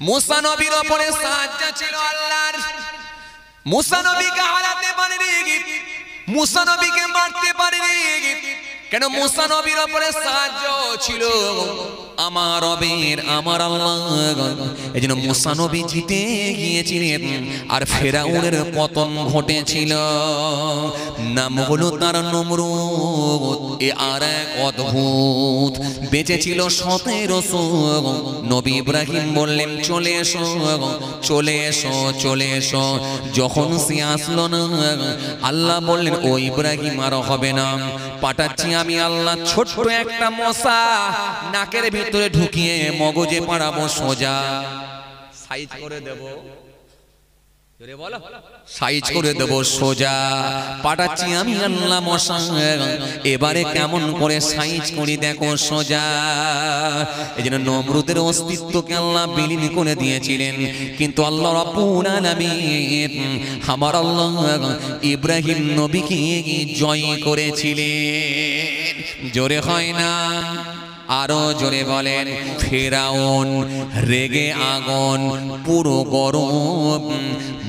মুসা নবীর উপরে সাহায্য ছিল আল্লাহর। মুসা নবীকে হারাতে পারেনি, মুসা নবীকে মারতে পারেনি, কেন? মুসা নবীর উপরে সাহায্য ছিল আমার রবের, আমার আল্লাহ। এজন্য মুসা নবী জিতে গিয়েছিলেন আর ফেরাউনের পতন ঘটেছিল। নাম হলো তার নমরুদ। এ আর এক অদ্ভুত। বেঁচে ছিল 1700। নবী ইব্রাহিম বললেন চলে এসো, চলে এসো, চলে এসো। যখন সে আসলো না, আল্লাহ বললেন ও ইব্রাহিম আর হবে না, পাঠাচ্ছি আমি আল্লাহ ছোট্ট একটা মশা, নাকের ভিতরে ঢুকিয়ে মগজে পাড়াবো সোজা, সাইজ করে দেব, সাইজ করে দেব সোজা। পাঠাচ্ছি আমি আল্লাহ মশা, এবারে কেমন করে সাইজ করি দেখো সোজা। এই জন্য নমরুদের অস্তিত্বকে আল্লাহ বিলীন করে দিয়েছিলেন, কিন্তু আল্লাহ রাব্বুল আলামিন আমার আল্লাহ ইব্রাহিম নবীকে জয় করেছিলেন। জোরে হয় না? আরো জোরে বলেন। ফেরাউন রেগে আগুন, পুরো গরম।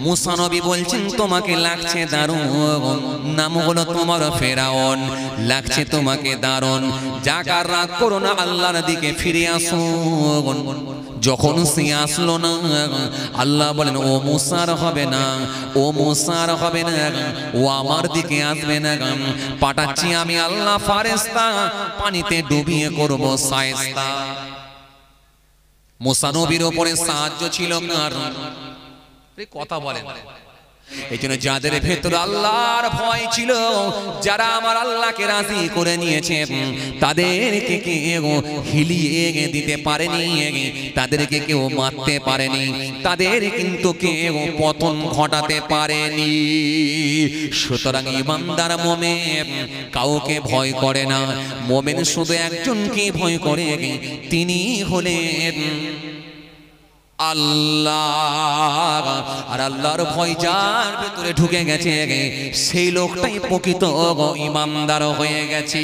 মুসা নবী বলছেন তোমাকে লাগছে দারুণ, নাম হলো তোমার ফেরাউন, লাগছে তোমাকে দারুণ। জাকার রাগ করো না, আল্লাহর দিকে ফিরে আসো। যখন সে আসলো না, আল্লাহ বলেন ও মুসার হবে না, ও মুসার হবে না, ও আমার দিকে আসবে না। পাঠাচ্ছি আমি আল্লাহ ফারেস্তা, পানিতে ডুবিয়ে করব শায়েস্তা। মুসা নবীর উপরে সাহায্য ছিল কার? কথা বলেন। এই জন্য যাদের ভেতরে আল্লাহর ভয় ছিল, যারা আমার আল্লাহকে রাজি করে নিয়েছে, তাদেরকে কেউ হিলিয়ে দিতে পারেনি, তাদেরকে কেউ মারতে পারেনি, তাদের কিন্তু কেউ পতন ঘটাতে পারেনি। সুতরাং ইমানদার মুমিন কাউকে ভয় করে না। মুমিন শুধু একজনকে ভয় করে, তিনি হলেন আল্লাহ। আর আল্লাহর ভয় যার ভিতরে ঢুকে গেছে, সেই লোকটাই প্রকৃত ইমানদার হয়ে গেছে।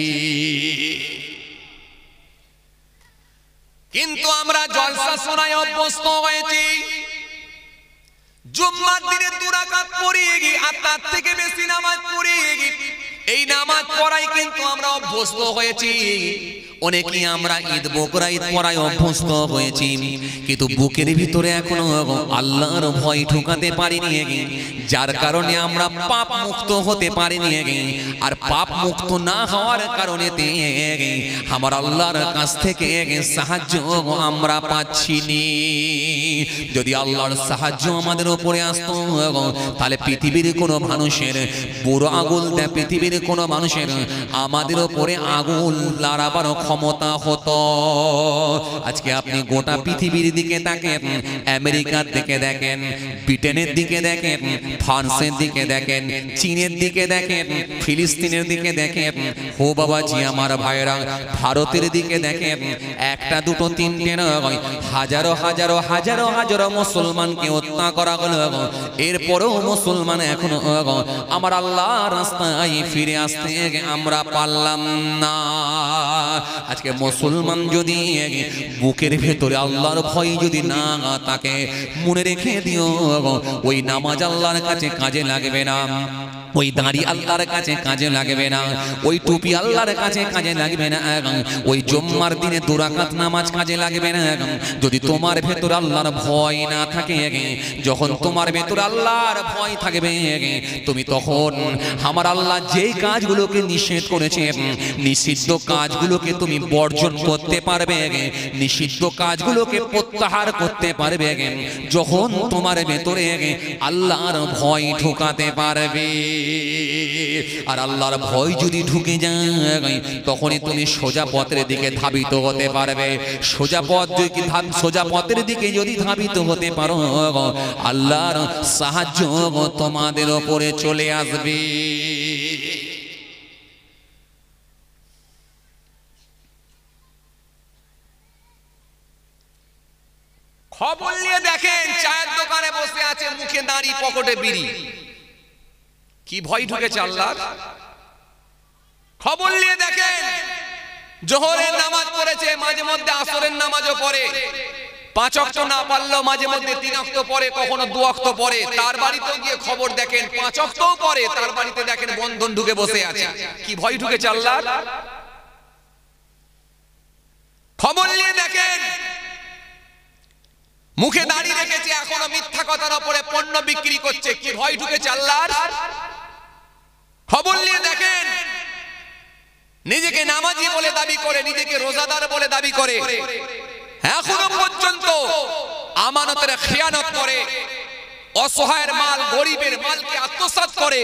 কিন্তু আমরা জলসা শোনায় অভ্যস্ত হয়েছি, জুম্মার দিনে 2 রাকাত পড়ি আর তার থেকে বেশি নামাজ পড়ি। এই নামাজ পড়াই কিন্তু আমরা অভ্যস্ত হয়েছি। অনেকেই আমরা ঈদ বকরা ঈদ পড়ায় অভ্যস্ত হয়েছি, কিন্তু বুকের ভিতরে এখনো আল্লাহর ভয় ঢুকাতে পারিনি, যার কারণে আমরা পাপ মুক্ত হতে পারিনি। আর পাপ মুক্ত না হওয়ার কারণে আমার আল্লাহর কাছ থেকে সাহায্য আমরা পাচ্ছি না। যদি আল্লাহর সাহায্য আমাদের উপরে আসতো, তাহলে পৃথিবীর কোনো মানুষের বুড়ো আগুন দেয়, পৃথিবীর কোনো মানুষের আমাদের উপরে আগুন লাড়াবার ক্ষমতা হতো। আজকে আপনি গোটা পৃথিবীর দিকে তাকেন, আমেরিকার দিকে দেখেন, ব্রিটেনের দিকে দেখেন, ফ্রান্সের দিকে দেখেন, চীনের দিকে দেখেন, ফিলিস্তিনের দিকে দেখেন, হো বাবাজি আমার ভাইরা, ভারতের দিকে দেখেন, একটা দুটো তিনটে নয়, হাজারো হাজারো হাজারো হাজারো মুসলমানকে হত্যা করা হলো। এরপরেও মুসলমান এখনো আমার আল্লাহর রাস্তায় ফিরে আসতে আমরা পারলাম না। আজকে মুসলমান যদি বুকের ভেতরে আল্লাহর ভয় যদি না থাকে, মনে রেখে দিও ওই নামাজ আল্লাহর কাছে কাজে লাগবে না, ওই দাড়ি আল্লাহর কাছে কাজে লাগবে না, ওই টুপি আল্লাহর কাছে কাজে লাগবে না, ওই জুম্মার দিনে 2 রাকাত নামাজ কাজে লাগবে না, যদি তোমার ভেতর আল্লাহর ভয় না থাকে। যখন তোমার ভেতর আল্লাহর ভয় থাকবে, তুমি তখন আমার আল্লাহ যেই কাজগুলোকে নিষেধ করেছে, নিষিদ্ধ কাজগুলোকে তুমি বর্জন করতে পারবে, নিষিদ্ধ কাজগুলোকে প্রত্যাহার করতে পারবে। যখন তোমার ভেতরে আল্লাহর ভয় ঢুকাতে পারবে, আর আল্লাহর ভয় যদি ঢুকে যায়, তখনই তুমি সোজা পথের দিকে ধাবিত হতে পারবে। সোজা পথের দিকে যদি ধাবিত হতে পারো, আল্লাহর সাহায্য তোমাদের উপরে চলে আসবে। খবর নিয়ে দেখেন, চায়ের দোকানে বসে আছে, মুখে দাড়ি, পকেটে বিড়ি, কি ভয় ঢুকেছে আল্লাহর। খবর নিয়ে দেখেন, জোহরের নামাজ পড়েছে, মাঝে মধ্যে আসরের নামাজও পড়ে, 5 ওয়াক্ত না পারলেও মাঝে মধ্যে 3 ওয়াক্ত পড়ে, কখনো 2 ওয়াক্ত পড়ে, তার বাড়িতে গিয়ে খবর দেখেন 5 ওয়াক্তও পড়ে, তার বাড়িতে দেখেন বন্ধন ঢুকে বসে আছে। কি ভয় ঢুকেছে আল্লাহর? খবর নিয়ে দেখেন মুখে দাড়ি রেখেছে, এখনো মিথ্যা কথার উপরে পণ্য বিক্রি করছে। কি ভয় ঢুকেছে আল্লাহর? খবর নিয়ে দেখেন নিজেকে নামাজি বলে দাবি করে, নিজেকে রোজাদার বলে দাবি করে, এখনো পর্যন্ত আমানতের খেয়ানত করে, অসহায়ের মাল, গরিবের মালকে আত্মসাৎ করে,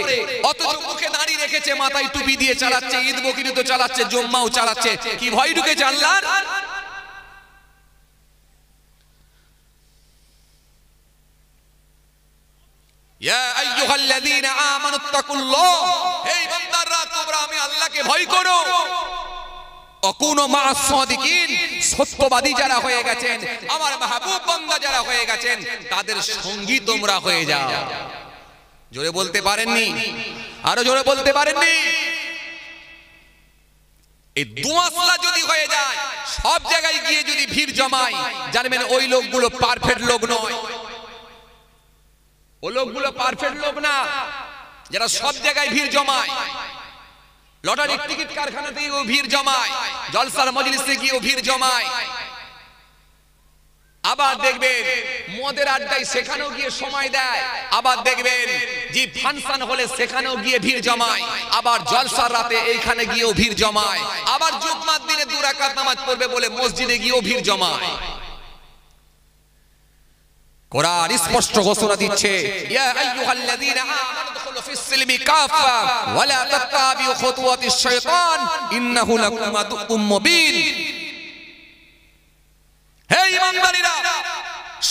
অথচ মুখে দাড়ি রেখেছে, মাথায় টুপি দিয়ে চালাচ্ছে, ঈদ বকরি তো চালাচ্ছে, জুম্মাও চালাচ্ছে। কি ভয় ঢুকেছে আল্লাহর? ইয়া আইয়ুহাল্লাযীনা আমানুত্তাকুল্লাহ, হে বান্দারা তোমরা আমি আল্লাহকে ভয় করো। অকুনু মা'আস সাদিকিন, সত্যবাদী যারা হয়ে গেছেন, আমার মাহবুব বান্দা যারা হয়ে গেছেন, তাদের সঙ্গী তোমরা হয়ে যাও। জোরে বলতে পারেননি? আরো জোরে বলতে পারেননি? এই দুমাসলা যদি হয়ে যায়, সব জায়গায় গিয়ে যদি ভিড় জমায়, জানবেন ওই লোকগুলো পারফেক্ট লোক নয়। ও লোকগুলো পারফেক্ট লোক না, যারা সব জায়গায় ভিড় জমায়। লটারির টিকিট কারখানাতে গিয়েও ভিড় জমায়, জলসার মজলিসে গিয়েও ভিড় জমায়। আবার দেখবেন মদের আড্ডায় সেখানেও গিয়ে সময় দেয়। আবার দেখবেন যে ফাংশন হলে সেখানেও গিয়ে ভিড় জমায়। আবার জলসার রাতে এইখানে গিয়েও ভিড় জমায়। আবার জুম্মার দিনে 2 রাকাত নামাজ পড়বে বলে মসজিদে গিয়েও ভিড় জমায়। কোরআন স্পষ্ট ঘোষণা দিচ্ছে, ইয়া আইয়ুহাল্লাযীনা আমানু দুখুলু ফিস-সিলমি কাফা ওয়া লা তাত্তাবিউ খুতুওয়াতিশ শাইতান ইন্নাহু লাকুম আদুউম মুবিন। হে ঈমানদারেরা,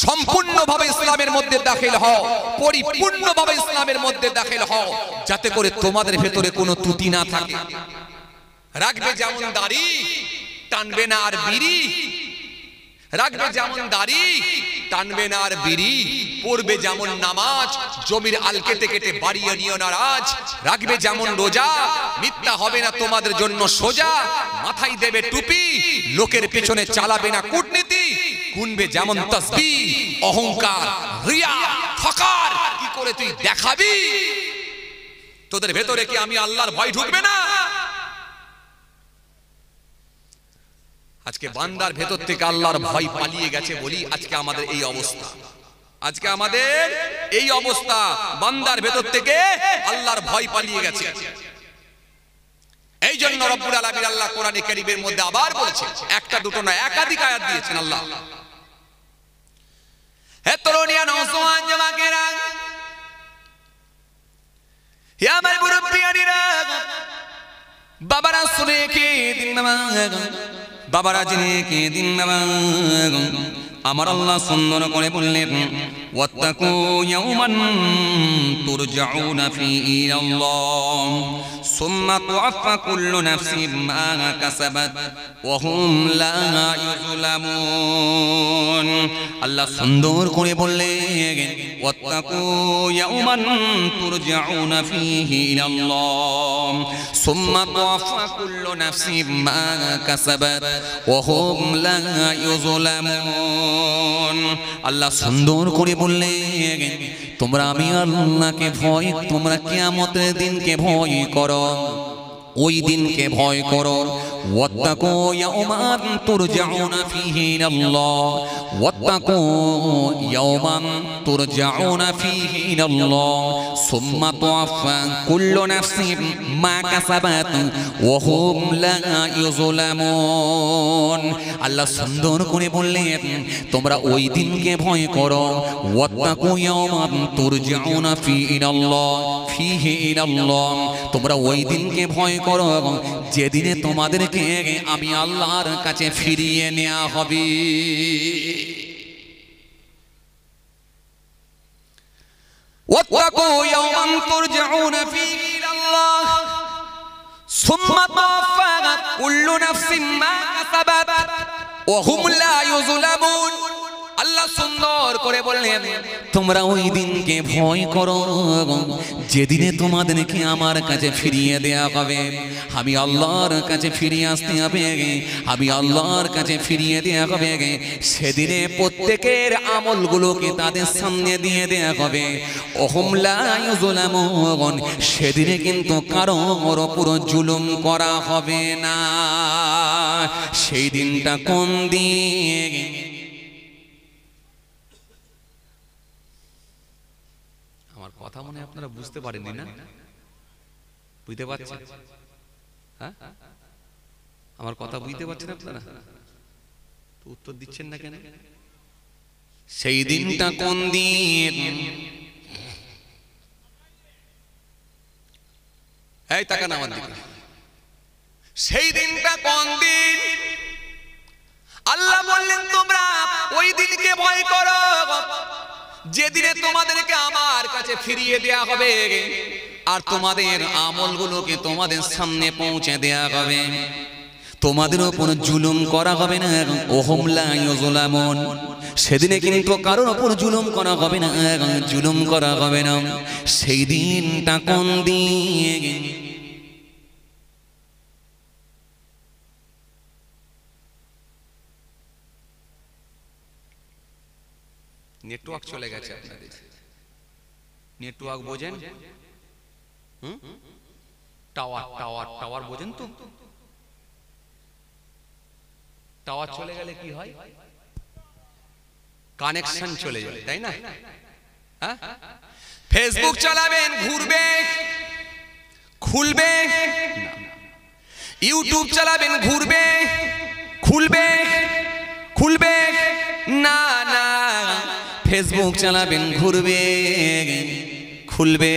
সম্পূর্ণভাবে ইসলামের মধ্যে দাখিল হও, পরিপূর্ণভাবে ইসলামের মধ্যে দাখিল হও, যাতে করে তোমাদের ভেতরে কোনো ত্রুটি না থাকে। রাখবে যেমন দাড়ি, টানবে না আর বিড়ি। রাখবে যেমন দাড়ি, টানবে না আর বিড়ি। পড়বে যেমন নামাজ, জমির আল কেটে কেটে বাড়িয়ে নিও না রাজ। রাখবে যেমন রোজা, মিথ্যা হবে না তোমাদের জন্য সোজা। মাথায় দেবে টুপি, লোকের পেছনে চালাবে না কূটনীতি। গুনবে যেমন তাসবিহ, অহংকার, রিয়া, ফখর কি করে তুই দেখাবি? তোদের ভেতরে কি আমি আল্লাহর ভয় ঢুকবে না? আজকে বান্দার ভেতর থেকে আল্লাহর ভয় পালিয়ে গেছে বলি আজকে আমাদের এই অবস্থা। আজকে আমাদের এই অবস্থা, বান্দার ভেতর থেকে আল্লাহর ভয় পালিয়ে গেছে। এই জন্য রব্বুল আলামিন আল্লাহ কোরআনে কারীমের মধ্যে আবার বলেছেন, একটা দুটো না একাধিক আয়াত দিয়েছেন আল্লাহ। হে তরুণিয়া নওজওয়ান জওয়াকেরা, হে আমার মুরব্বিয়ানিরা, বাবারা শুনে কে দিন না, বাবারা জেনে কে দিন না। আমার আল্লাহ সুন্দর করে বললেন, ওয়াত্তাকু ইয়াওমান তুরজাউনা ফীহি ইলাল্লাহ সুম্মা তুআফা কুল্লু নাফসিন মা কাসাবাত ওয়া হুম লা ইউযলামুন। আল্লাহ সুন্দর করে বললেন, ওয়াত্তাকু ইয়াওমান তুরজাউনা ফীহি ইলাল্লাহ সুম্মা তুআফা কুল্লু নাফসিন মা কাসাবাত ওয়া হুম লা ইউযলামুন। আল্লাহ সুন্দর করে বললেন, তোমরা আমি আল্লাহকে ভয়, তোমরা কিয়ামতের দিনকে ভয় করো, ওই দিনকে ভয় করো। ওয়াত্তাকু ইয়াওমান তুরজাউনা ফীহি ইলাল্লাহ, ওয়াত্তাকু ইয়াওমান তুরজাউনা ফীহি ইলাল্লাহ সুম্মা তুআফা কুল্লু নাফসিন মা কাসাবাত ওয়া হুম লা ইউযলামুন। আল্লাহ সুন্দর করে বললেন, তোমরা ওই দিনকে ভয় করো। ওয়াত্তাকু ইয়াওমান তুরজাউনা ফীহি ইলাল্লাহ, ফীহি ইলাল্লাহ, তোমরা ওই দিনকে ভয় করো যেদিনে তোমাদেরকে আমি আল্লাহর কাছে ফিরিয়ে নেওয়া হবে। ওয়াত্তাকু ইয়াওমান তুরজাউনা ফীহি ইলাল্লাহ সুম্মা তুওয়াফা কুল্লু নাফসিন মা কাসাবাত ওয়া হুম লা ইউযলামুন। আল্লাহ সুন্দর করে বললেন তোমরা ওই দিনকে ভয় করো যেদিনে তোমাদেরকে আমার কাছে ফিরিয়ে দেয়া হবে, আমি আল্লাহর কাছে ফিরিয়ে আসতে হবে, আমি আল্লাহর কাছে ফিরিয়ে দেয়া হবে। সেদিনে প্রত্যেকের আমলগুলোকে তাদের সামনে দিয়ে দেয়া হবে। ওহুম লা ইউযলামুন, সেদিনে কিন্তু কারোর উপর জুলুম করা হবে না। সেই দিনটা কোন দিন? আমার কথা মনে হয় আপনারা বুঝতে পারেননি না? বুঝতে পারছেন? হ্যাঁ, আমার কথা বুঝতে পারছেন আপনারা? তো উত্তর দিচ্ছেন না কেন? সেই দিনটা কোন দিন? এই তাকান আমার দিকে। সেই দিনটা কোন দিন? আল্লাহ বললেন তোমরা ওই দিনকে ভয় করো যেদিনে তোমাদেরকে আমার কাছে ফিরিয়ে দেয়া হবে আর তোমাদের আমলগুলোকে তোমাদের সামনে পৌঁছে দেয়া হবে, তোমাদের উপর জুলুম করা হবে না। ওহুম লা ইউযলামুন, সেদিনে কিন্তু কারোর উপর জুলুম করা হবে না, জুলুম করা হবে না। সেই দিনটা কোন দিন? নেটওয়ার্ক চলে গেছে আপনাদের, নেটওয়ার্ক বোঝেন? টাওয়ার টাওয়ার টাওয়ার বোঝেন তো? টাওয়ার চলে গেলে কি হয়? কানেকশন চলে যায়, তাই না? হ্যাঁ, ফেসবুক চালাবেন, ঘুরবে, খুলবে, ইউটিউব চালাবেন, ঘুরবে, খুলবে, খুলবে না না। ফেসবুক চালাবেন, ঘুরবে, খুলবে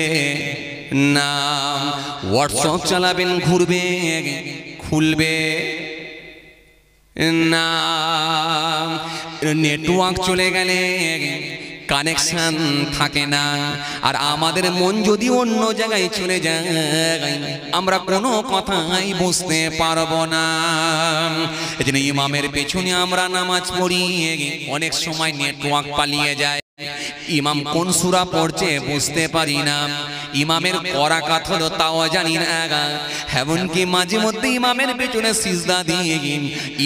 না। হোয়াটসঅ্যাপ চালাবেন, ঘুরবে, খুলবে না। নেটওয়ার্ক চলে গেলে কানেকশন থাকে না। আর আমাদের মন যদি অন্য জায়গায় চলে যায় আমরা কোনো কথাই বুঝতে পারবো না। এজন্য ইমামের পেছনে আমরা নামাজ পড়ি, অনেক সময় নেটওয়ার্ক পালিয়ে যায়, ইমাম কোন সূরা পড়ছে বুঝতে পারি না, ইমামের করাকাত হলো তাও জানি না। এমনকি মাঝে মধ্যে ইমামের পেছনে সিজদা দিয়ে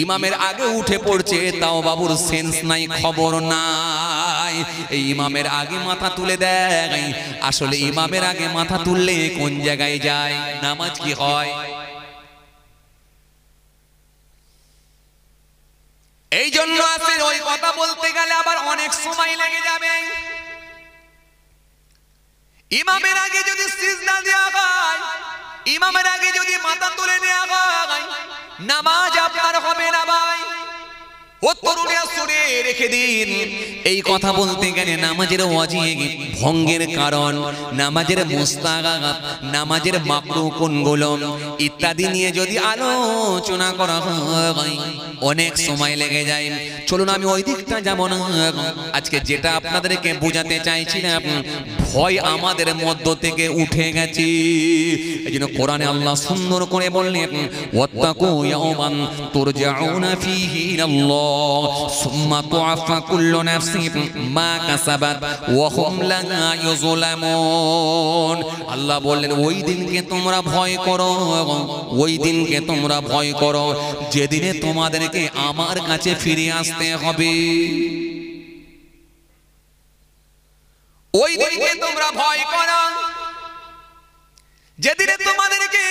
ইমামের আগে উঠে পড়ছে তাও বাবুর সেন্স নাই, খবর নাই। এই ইমামের আগে মাথা তুলে দেয়, আসলে ইমামের আগে মাথা তুললে কোন জায়গায় যায়? নামাজ কি হয়? এই জন্য আছে ওই কথা বলতে গেলে আবার অনেক সময় লেগে যাবে। ইমামের আগে যদি সিজদা দেওয়া হয়, ইমামের আগে যদি মাথা তুলে নেওয়া হয়, নামাজ আপনার হবে না ভাই। ও তরুণিয়া শুনে রেখে দিন, এই কথা বলতে গেলে নামাজের ওয়াজিব ভঙ্গের কারণ, নামাজের মুস্তাহাব, নামাজের মাকরুহ কোনগুলো ইত্যাদি নিয়ে যদি আলোচনা করা হয় অনেক সময় লেগে যায়। চলুন আমি ওই দিকটা যাব না। আজকে যেটা আপনাদেরকে বোঝাতে চাইছিলাম, ভয় আমাদের মধ্য থেকে উঠে গেছে। এইজন্য কোরআনে আল্লাহ সুন্দর করে বললেন ওয়াত্তাকু ইয়াওমান তুরজাউনা ফীহি ইলাল্লাহ সুম্মা তুআফা কুল্লু নাফসিন মা কাসাবাত ওয়া হুম লা ইউযলামুন। আল্লাহ বললেন ওই দিনকে তোমরা ভয় করো, ওই দিনকে তোমরা ভয় করো যেদিনে তোমাদেরকে আমার কাছে ফিরে আসতে হবে। ওই দিনকে তোমরা ভয় করো যেদিনে তোমাদেরকে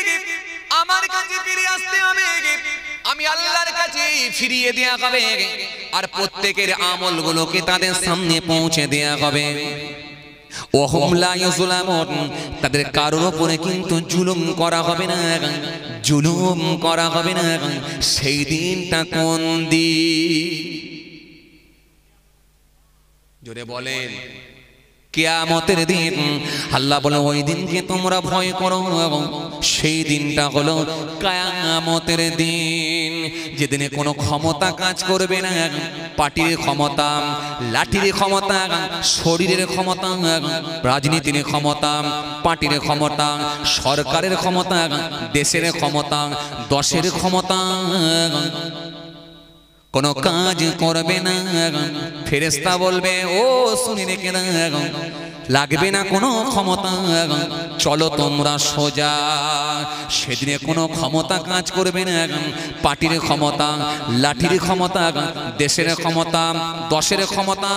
আমার কাছে ফিরে আসতে হবে, আমি আল্লাহর কাছে ফিরিয়ে দেয়া হবে আর প্রত্যেকের আমলগুলোকে তাদের সামনে পৌঁছে দেয়া হবে। ওহুম লা ইউযলামুন, তাদের কারোর উপরে কিন্তু জুলুম করা হবে না, জুলুম করা হবে না। সেই দিনটা কোন দিন? জোরে বলেন। কিয়ামতের দিন। আল্লাহ বলে ওই দিনকে তোমরা ভয় করো, সেই দিনটা হলো কিয়ামতের দিন, যেদিনে কোনো ক্ষমতা কাজ করবে না। পার্টির ক্ষমতা, লাঠির ক্ষমতা, শরীরের ক্ষমতা, রাজনীতির ক্ষমতা, পার্টির ক্ষমতা, সরকারের ক্ষমতা, দেশের ক্ষমতা, দশের ক্ষমতা, কোনো কাজ করবে না। ফেরেশতা বলবে ও শুনে রেখে না, লাগবে না কোনো ক্ষমতা, চলো তোমরা সোজা। সেদিনে কোনো ক্ষমতা কাজ করবে না, পার্টির ক্ষমতা, লাঠির ক্ষমতা, দেশের ক্ষমতা, দশের ক্ষমতা।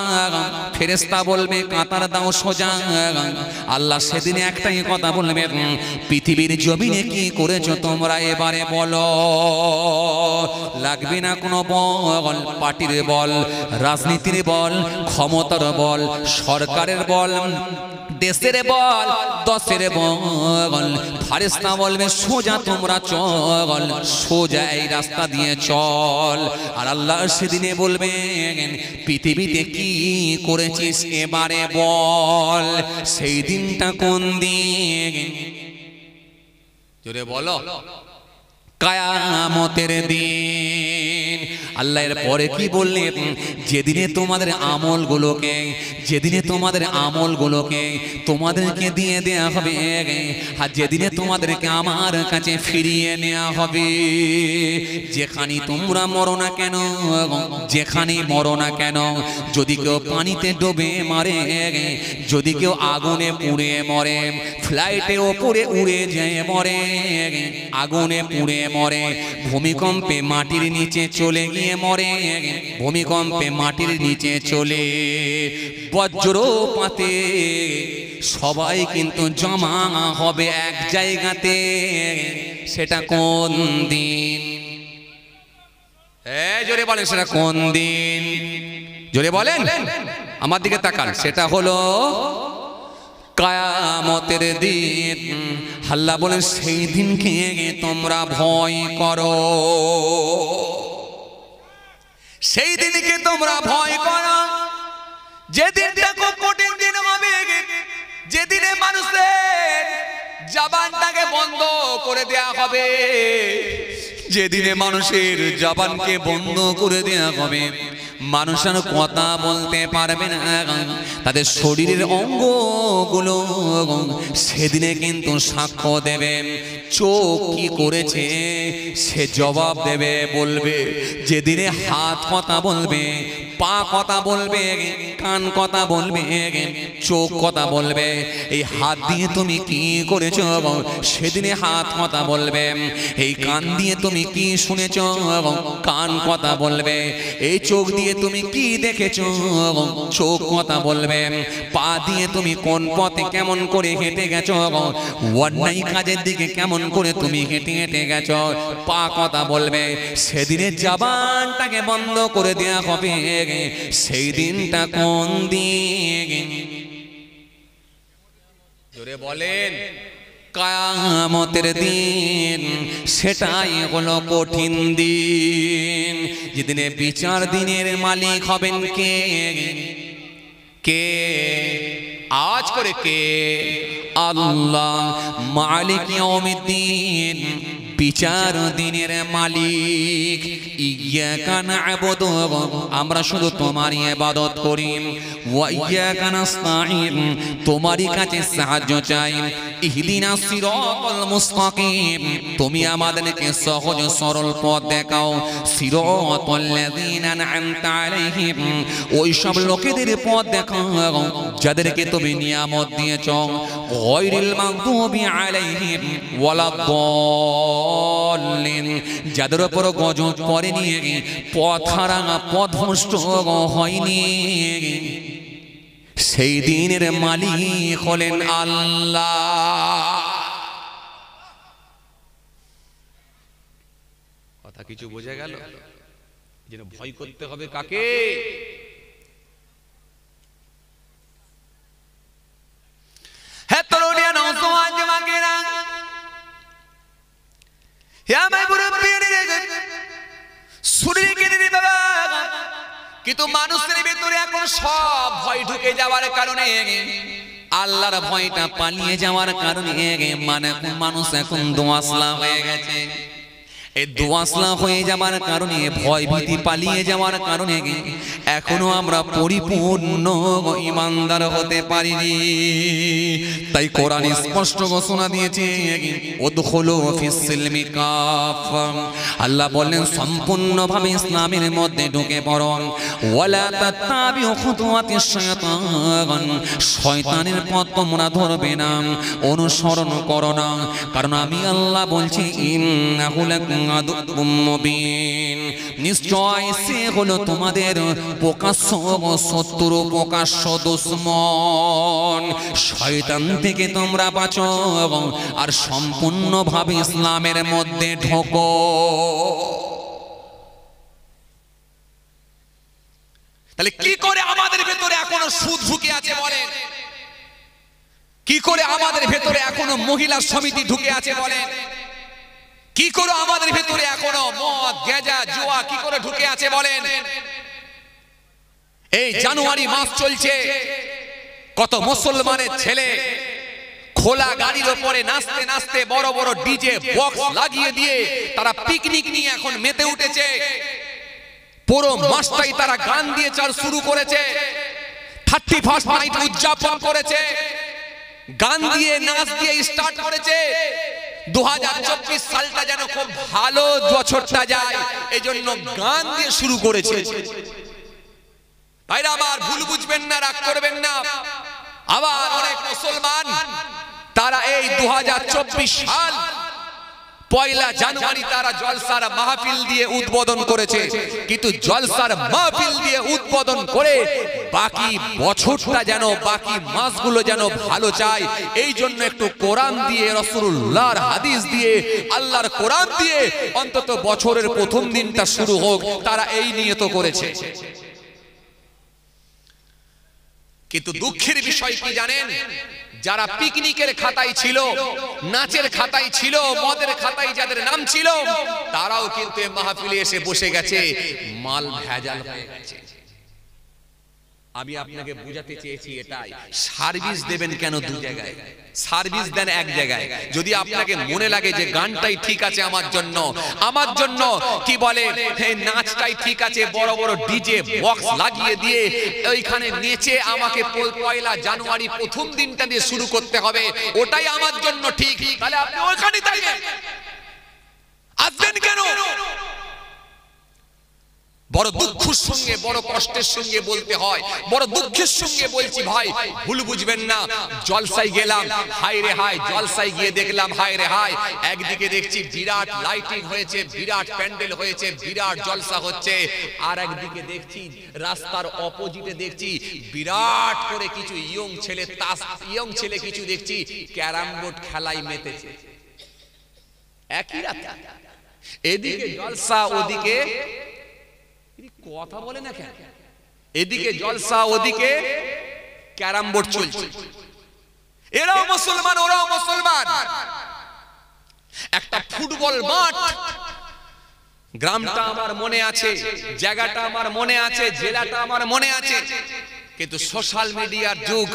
ফেরেশতা বলবে কাতার দাও সোজা। আল্লাহ সেদিনে একটাই কথা বলবে, পৃথিবীর জমিনে কি করেছো তোমরা এবারে বলো। লাগবে না কোনো বল, পার্টির বল, রাজনীতির বল, ক্ষমতার বল, সরকারের বল, দেশের বল, দশের বল। ফেরেশতা বলবে সোজা তোমরা চল, সোজা এই রাস্তা দিয়ে চল। আর আল্লাহ সেদিনে বলবেন পৃথিবীতে কি করেছিস এবারে বল। সেই দিনটা কোন দিন? জোরে বলো। কিয়ামতের দিন। আল্লাহ এর পরে কি বললেন? যেদিনে তোমাদের আমলগুলোকে, যেদিনে তোমাদের আমলগুলোকে তোমাদেরকে দিয়ে দেয়া হবে, আর যেদিনে তোমাদেরকে আমার কাছে ফিরিয়ে নেওয়া হবে। যেখানে তোমরা মরো না কেন, যেখানে মরো না কেন, যদি কেউ পানিতে ডুবে মরে, যদি কেউ আগুনে পুড়ে মরে, ফ্লাইটে ওপরে উড়ে যায় মরে, আগুনে পুড়ে মরে, ভূমিকম্পে মাটির নিচে চলে গিয়ে মরে, ভূমিকম্পে মাটির নিচে চলে, বজ্রপাতে সবাই কিন্তু জমা হবে এক জায়গাতে। সেটা কোন দিন? জোরে বলেন সেটা কোন দিন? জোরে বলেন, আমার দিকে তাকান। সেটা হলো কিয়ামতের দিন। আল্লাহ বলেন সেই দিনকে তোমরা ভয় করো, সেই দিনকে তোমরা ভয় করো। যেদিনটা খুব কঠিন দিন হবে, যেদিনে মানুষের জবানটাকে বন্ধ করে দেয়া হবে, যেদিনে মানুষের জবানকে বন্ধ করে দেয়া হবে, মানুষের কথা বলতে পারবে না, তাদের শরীরের অঙ্গগুলো সেদিনে কিন্তু সাক্ষ্য দেবে। চোখ কি করেছে সে জবাব দেবে, বলবে। যেদিনে হাত কথা বলবে, পা কথা বলবে, কান কথা বলবে, চোখ কথা বলবে। এই হাত দিয়ে তুমি কি করেছো, সেদিনে হাত কথা বলবে। এই কান দিয়ে তুমি কি শুনেছো, কান কথা বলবে। এই চোখ দিয়ে তুমি কি দেখেছো, চোখ কথা বলবে। পা দিয়ে তুমি কোন পথে কেমন করে হেঁটে গেছো, অন্যায় কাজের দিকে কেমন করে তুমি হেঁটে হেঁটে গেছো, পা কথা বলবে। সেদিনের জবানটাকে বন্ধ করে দেয়া হবে। সেই দিনটা কোন দিন? জোরে বলেন। কিয়ামতের দিন। সেটাই হলো কঠিন দিন, যেদিনে বিচার দিনের মালিক হবেন কে? কে? আওয়াজ করে কে? আল্লাহ। মালিক ইয়াউমিদ্দিন, বিচার দিনের মালিক। ইয়াকা না'বুদু, আমরা শুধু তোমারই ইবাদত করি। ওয়া ইয়াকা নাস্তাঈন, তোমারই কাছে সাহায্য চাই। ইহদিনাস সিরাতাল মুস্তাকিম, তুমি আমাদেরকে সহজ সরল পথ দেখাও। সিরাতাল লাযিনা আন'আমতা আলাইহিম, ওই সব লোকেদের পথ দেখাও যাদেরকে তুমি নিয়ামত দিয়েছো। গায়রিল মাগদুবি আলাইহিম ওয়ালাদ-দাল্লিন, যাদের উপর গজব পড়েনি, পথহারা পথভ্রষ্ট হয়নি। সেই দিনের মালিক হলেন আল্লাহ। কথা কিছু বোঝা গেল? যেন ভয় করতে হবে কাকে? হ্যাঁ তরুণিয়া নওজোয়ান যুবকেরা, হে আমার মুরব্বিরা, শুনে রেখে দিবি বাবা। কিন্তু মানুষের ভিতরে এখন সব ভয় ঢুকে যাওয়ার কারণে, আল্লাহর ভয়টা পালিয়ে যাওয়ার কারণে, মানে মানুষ এখন দোয়াসলা হয়ে গেছে। এই দোয়াসলা হয়ে যাওয়ার কারণে, ভয় ভীতি পালিয়ে যাওয়ার কারণে এখনো আমরা পরিপূর্ণ ঈমানদার হতে পারিনি। তাই কোরআন স্পষ্ট ঘোষণা দিয়েছে, উদখুলু ফিস সিলমি কাফা, আল্লাহ বলেন সম্পূর্ণভাবে ইসলামের মধ্যে ঢুকে পড়ো। ওয়ালা তাত্তাবিউ খুতুওয়াতিশ শায়তান, শয়তানের পথ তোমরা ধরবে না, অনুসরণ করো না, কারণ আমি আল্লাহ বলছি ইন্নাহু লাকুম আদুউম মুবিন, নিশ্চয় সে হলো তোমাদের প্রকাশ্য শত্রু, প্রকাশ্য দুশমন। শয়তান থেকে তোমরা বাঁচো আর সম্পূর্ণভাবে ইসলামের মধ্যে ঢোকো। তাহলে কি করে আমাদের ভেতরে এখনো সুদ ঢুকে আছে বলেন? কি করে আমাদের ভেতরে এখনো মহিলা সমিতি ঢুকে আছে বলেন? কি করে আমাদের ভেতরে এখনো মদ, গেজা, জুয়া কি করে ঢুকে আছে বলেন? এই জানুয়ারি মাস চলছে, কত মুসলমানের ছেলে খোলা গাড়ির উপরে নাচতে নাচতে বড় বড় ডিজে বক্স লাগিয়ে দিয়ে তারা পিকনিক নিয়ে এখন মেতে উঠেছে। পুরো মাসটাই তারা গান দিয়ে চাল শুরু করেছে, 31st নাইট উদযাপন করেছে, গান দিয়ে নাচ দিয়ে স্টার্ট করেছে। 2024 সালটা যেন খুব ভালো বছরটা যায়, এজন্য গান দিয়ে শুরু করেছে। ভাইরা আমার, ভুল বুঝবেন না, রাগ করবেন না। আবার অনেক মুসলমান তারা এই 2024 সাল 1 জানুয়ারি তারা জলসার মাহফিল দিয়ে উদ্বোধন করেছে, কিন্তু জলসার মাহফিল দিয়ে উদ্বোধন করে বাকি বছরটা যেন, বাকি মাসগুলো যেন ভালো চায়, এই জন্য একটু কোরআন দিয়ে, রাসূলুল্লাহর হাদিস দিয়ে, আল্লাহর কোরআন দিয়ে অন্তত বছরের প্রথম দিনটা শুরু হোক, তারা এই নিয়ত করেছে। কিন্তু দুঃখের বিষয় কি জানেন? যারা পিকনিকের খাতায় ছিল, নাচের খাতায় ছিল, মদের খাতায় যাদের নাম ছিল, তারাও কিন্তু মাহফিলে এসে বসে গেছে, মাল ভেজাল হয়ে গেছে। আমি আপনাকে বুঝাতে চেয়েছি এটাই, সার্ভিস দেবেন কেন দু জায়গায়? সার্ভিস দেন এক জায়গায়। যদি আপনাকে মনে লাগে যে গানটাই ঠিক আছে আমার জন্য কি বলে এই নাচটাই ঠিক আছে, বড় বড় ডিজে বক্স লাগিয়ে দিয়ে ওইখানে নেচে আমাকে 1 জানুয়ারি প্রথম দিনটা দিয়ে শুরু করতে হবে, ওটাই আমার জন্য ঠিক, তাহলে আপনি ওইখানেই থাকবেন, আসবেন কেন? বড় দুঃখের সঙ্গে, বড় কষ্টের সঙ্গে বলতে হয়, বড় দুঃখের সঙ্গে বলছি ভাই, ভুল বুঝবেন না। জলসায় গেলাম, হায় রে হায়, জলসায় গিয়ে দেখলাম হায় রে হায়, একদিকে দেখছি বিরাট লাইটিং হয়েছে, বিরাট প্যান্ডেল হয়েছে, বিরাট জলসা হচ্ছে, আর একদিকে দেখছি রাস্তার অপোজিটে দেখছি বিরাট করে কিছু ইয়ং ছেলে কিছু দেখছি ক্যারাম বোর্ড খেলায় মেতেছে একই রাতে। এদিকে জলসা, ওদিকে কথা বলে না কেন? এদিকে জলসা, ওদিকে ক্যারাম বোর্ড চলছে। এরাও মুসলমান, ওরাও মুসলমান। একটা ফুটবল মাঠ, গ্রামটা আমার মনে আছে, জায়গাটা আমার মনে আছে, জেলাটা আমার মনে আছে, কিন্তু সোশ্যাল মিডিয়ার যুগ,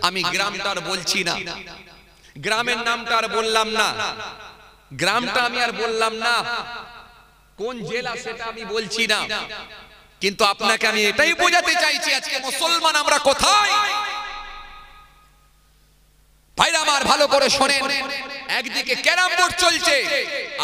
আমি গ্রামটা আর বলছি না, গ্রামের নামটা আর বললাম না, গ্রামটা আমি আর বললাম না, কোন জেলা সেটা আমি বলছি না, কিন্তু আপনাকে আমি এটাই বোঝাতে চাইছি আজকে মুসলমান আমরা কোথায়। ভাইরা আমার, ভালো করে শোনেন, একদিকে ক্যারাম বোর্ড চলছে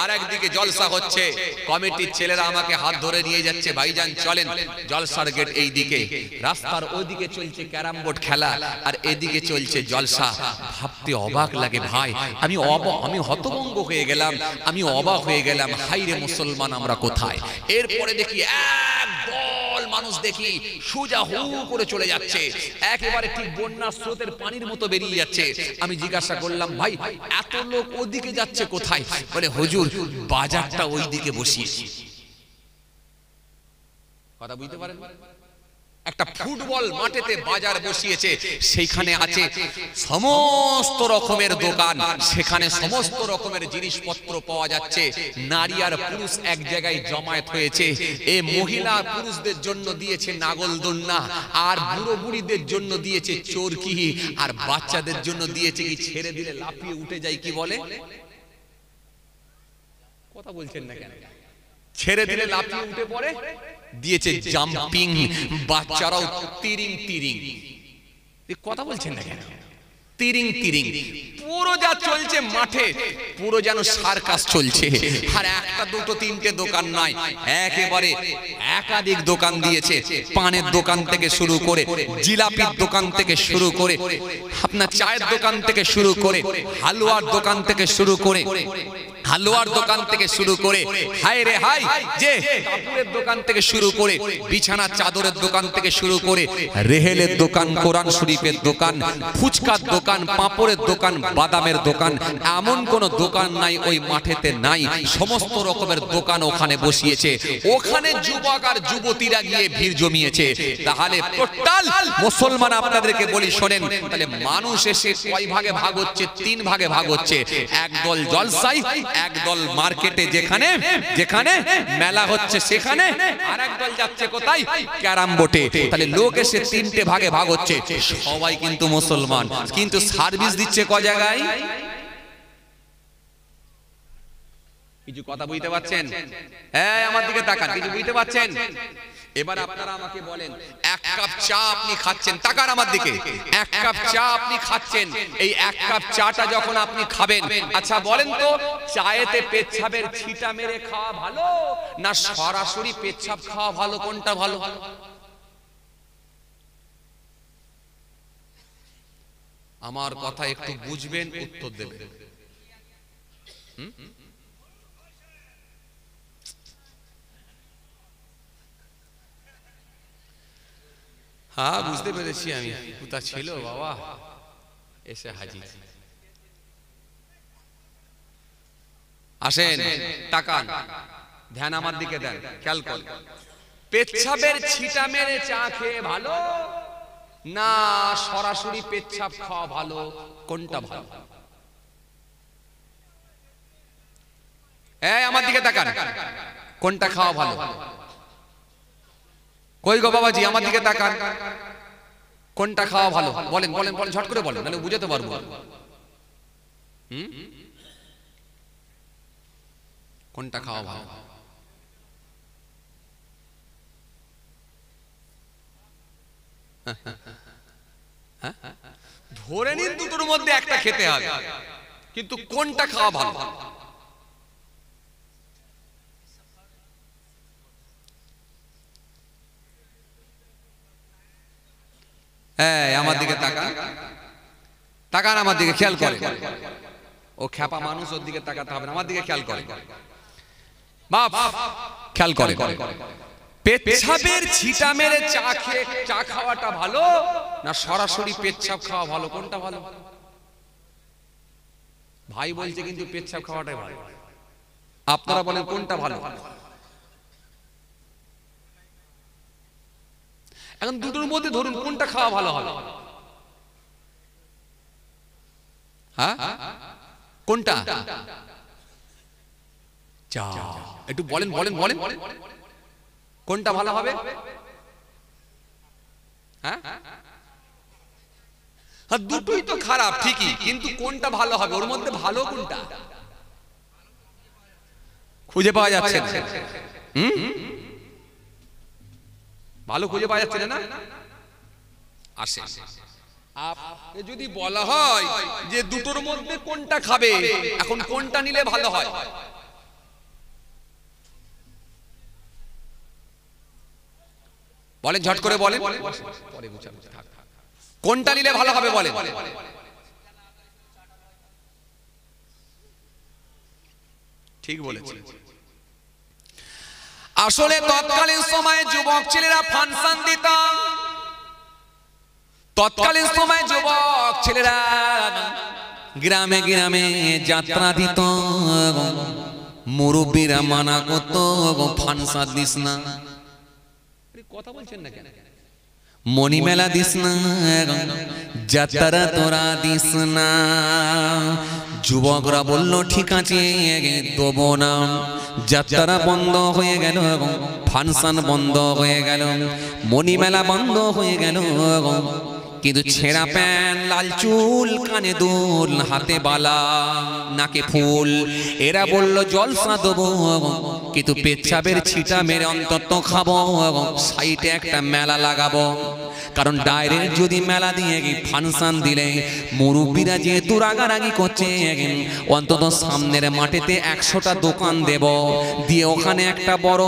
আর একদিকে জলসা হচ্ছে। কমিটির ছেলেরা আমাকে হাত ধরে নিয়ে যাচ্ছে, ভাইজান চলেন, জলসার গেট এই দিকে, রাস্তার ওইদিকে চলছে ক্যারাম বোর্ড খেলা আর এদিকে চলছে জলসা। ভাবতে অবাক লাগে ভাই, আমি হতভম্ব হয়ে গেলাম, আমি অবাক হয়ে গেলাম, হাইরে মুসলমান আমরা কোথায়। এরপরে দেখি এক দল মানুষ দেখি সোজা হু করে চলে যাচ্ছে, একেবারে ঠিক বন্যার স্রোতের পানির মতো বেরিয়ে যাচ্ছে। আমি জিজ্ঞাসা করলাম, ভাই এত লোক ওদিকে যাচ্ছে কোথায়? বলে হুজুর বাজারটা ওই দিকে বসিয়েছি। কথা বুঝতে পারেন? একটা ফুটবল মাঠেতে বাজার বসিয়েছে, সেইখানে আছে সমস্ত রকমের দোকান, সেখানে সমস্ত রকমের জিনিসপত্র পাওয়া যাচ্ছে। নারী আর পুরুষ এক জায়গায় জমায়েত হয়েছে। এই মহিলা পুরুষদের জন্য দিয়েছে নাগলদোলনা, আর বুড়ো বুড়িদের জন্য দিয়েছে চরকি, আর বাচ্চাদের জন্য দিয়েছে কি ছেড়ে দিলে লাফিয়ে উঠে যায়, কি বলে কথা বলছেন না কেন? ছেড়ে দিলে লাফিয়ে উঠে পড়ে, দিয়েছে জাম্পিং, বাচ্চারাও তিরিং তিরিং। কথা বলছেন না কেন? তিরিং তিরিং পুরো যা চলছে মাঠে, পুরো যেন সার্কাস চলছে। আর একটা দুটো তিনটে দোকান নয়, একেবারে একাধিক দোকান দিয়েছে। পানের দোকান থেকে শুরু করে, জিলাপির দোকান থেকে শুরু করে, আপনার চায়ের দোকান থেকে শুরু করে, হালুয়ার দোকান থেকে শুরু করে, হালুয়ার দোকান থেকে শুরু করে, হায় রে হাই, যে কাপড়ের দোকান থেকে শুরু করে, বিছানার চাদরের দোকান থেকে শুরু করে, রেহেলের দোকান, কোরআন শরীফের দোকান, ফুচকার দোকান, পাঁপড়ের দোকান, বাদামের দোকান, এমন কোন দোকান নাই ওই মাঠেতে নাই। সমস্ত রকমের দোকান ওখানে বসিয়েছে। ওখানে যুবক আর যুবতীরা গিয়ে ভিড় জমিয়েছে। তাহলে টোটাল মুসলমান আপনাদেরকে বলি শোনেন, তাহলে মানুষ এসে কয় ভাগে ভাগ হচ্ছে? 3 ভাগে ভাগ হচ্ছে। একদল জলসাই, একদল মার্কেটে, যেখানে যেখানে মেলা হচ্ছে সেখানে, আর একদল যাচ্ছে কোথায়? ক্যারাম বোর্ডে। তাহলে লোক এসে 3টে ভাগে ভাগ হচ্ছে। সবাই কিন্তু মুসলমান, কিন্তু সার্ভিস দিচ্ছে ক জায়গায়? কিছু কথা বুঝতে পারছেন? হ্যাঁ, আমার দিকে তাকান, কিছু বুঝতে পারছেন? এবার আপনারা আমাকে বলেন, 1 কাপ চা আপনি খাচ্ছেন, তাকান আমার দিকে, 1 কাপ চা আপনি খাচ্ছেন। এই 1 কাপ চাটা যখন আপনি খাবেন, আচ্ছা বলেন তো, চায়েতে পেচ্ছাপের ছিটা মেরে খাওয়া ভালো না সরাসরি পেচ্ছাপ খাওয়া ভালো? কোনটা ভালো? আমার কথা একটু বুঝবেন, উত্তর দেবেন। হ্যাঁ, বুঝতে পেরেছি আমি, কোথা ছিল বাবা, এসে হাজির। আসেন, তাকান, ধ্যান আমার দিকে দেন, খেয়াল করেন। পেচ্ছাপের ছিটা মেরে চা খেয়ে ভালো না সরাসরি পেচ্ছাপ খাওয়া ভালো? কোনটা ভালো? এই আমার দিকে তাকান, কোনটা খাওয়া ভালো? কই গো বাবাজি, আমার দিকে তাকান, কোনটা খাওয়া ভালো? বলেন বলেন বলেন, ঝট করে বলেন, নাহলে বুঝাতে পারবো। কোনটা খাওয়া ভালো? ধরে নিন দুটোর মধ্যে একটা খেতে হবে, কিন্তু কোনটা খাওয়া ভালো? হ্যাঁ, আমার দিকে তাকান, তাকান আমার দিকে, খেয়াল করে। ও খ্যাপা মানুষ, ওর দিকে তাকাতে হবে না, আমার দিকে খেয়াল করে। বাপ খেয়াল করে, পেচ্ছাপের ছিটা মেরে চা খেয়ে চা খাওয়াটা ভালো না সরাসরি পেচ্ছাপ খাওয়া ভালো? কোনটা ভালো? ভাই বলছে কিন্তু পেচ্ছাপ খাওয়াটাই ভালো। আপনারা বলেন কোনটা ভালো? এখন দুটোর মধ্যে ধরুন কোনটা খাওয়া ভালো হবে? হ্যাঁ, কোনটা? চা। একটু বলেন বলেন বলেন, কোনটা ভালো হবে? হ্যাঁ, দুটোই তো খারাপ ঠিকই, কিন্তু কোনটা ভালো হবে? ওর মধ্যে ভালো কোনটা খুঁজে পাওয়া যাচ্ছে না। ভালো খুঁজে পাওয়া যাচ্ছে না। আসে, আপনি যদি বলা হয় যে দুটোর মধ্যে কোনটা খাবে, এখন কোনটা নিলে ভালো হয়? বলেন, ঝট করে বলেন, কোনটা নিলে ভালো হবে বলেন? ঠিক বলেছেন। আসলে তৎকালীন সময়ে যুবক ছেলেরা ফাংশন দিত, তৎকালীন সময়ে যুবক ছেলেরা গ্রামে গ্রামে যাত্রা দিত। মুরব্বীরা মানা করত, ফাংশন দিস না। কথা বলছেন না কেন? মণিমেলা দিস না, যাত্রা তোরা দিস না। যুবকরা বলল ঠিক আছে দেবো না। যাত্রা বন্ধ হয়ে গেল, ফাংশন বন্ধ হয়ে গেল, মণিমেলা বন্ধ হয়ে গেল। কিন্তু ছেঁড়া প্যান্ট, লাল চুল, কানে দুল, হাতে বালা, নাকে ফুল। এরা বলল জলসা দেবো, কিন্তু পেচ্ছাবের ছিটা মেরে অন্তত খাবো, সাইডে একটা মেলা লাগাবো। কারণ ডাইরেক্ট যদি মেলা দিয়ে ফাংশন দিলে মুরব্বীরা যেহেতু রাগারাগি করছে, অন্তত সামনের মাঠেতে 100টা দোকান দেব, দিয়ে ওখানে একটা বড়,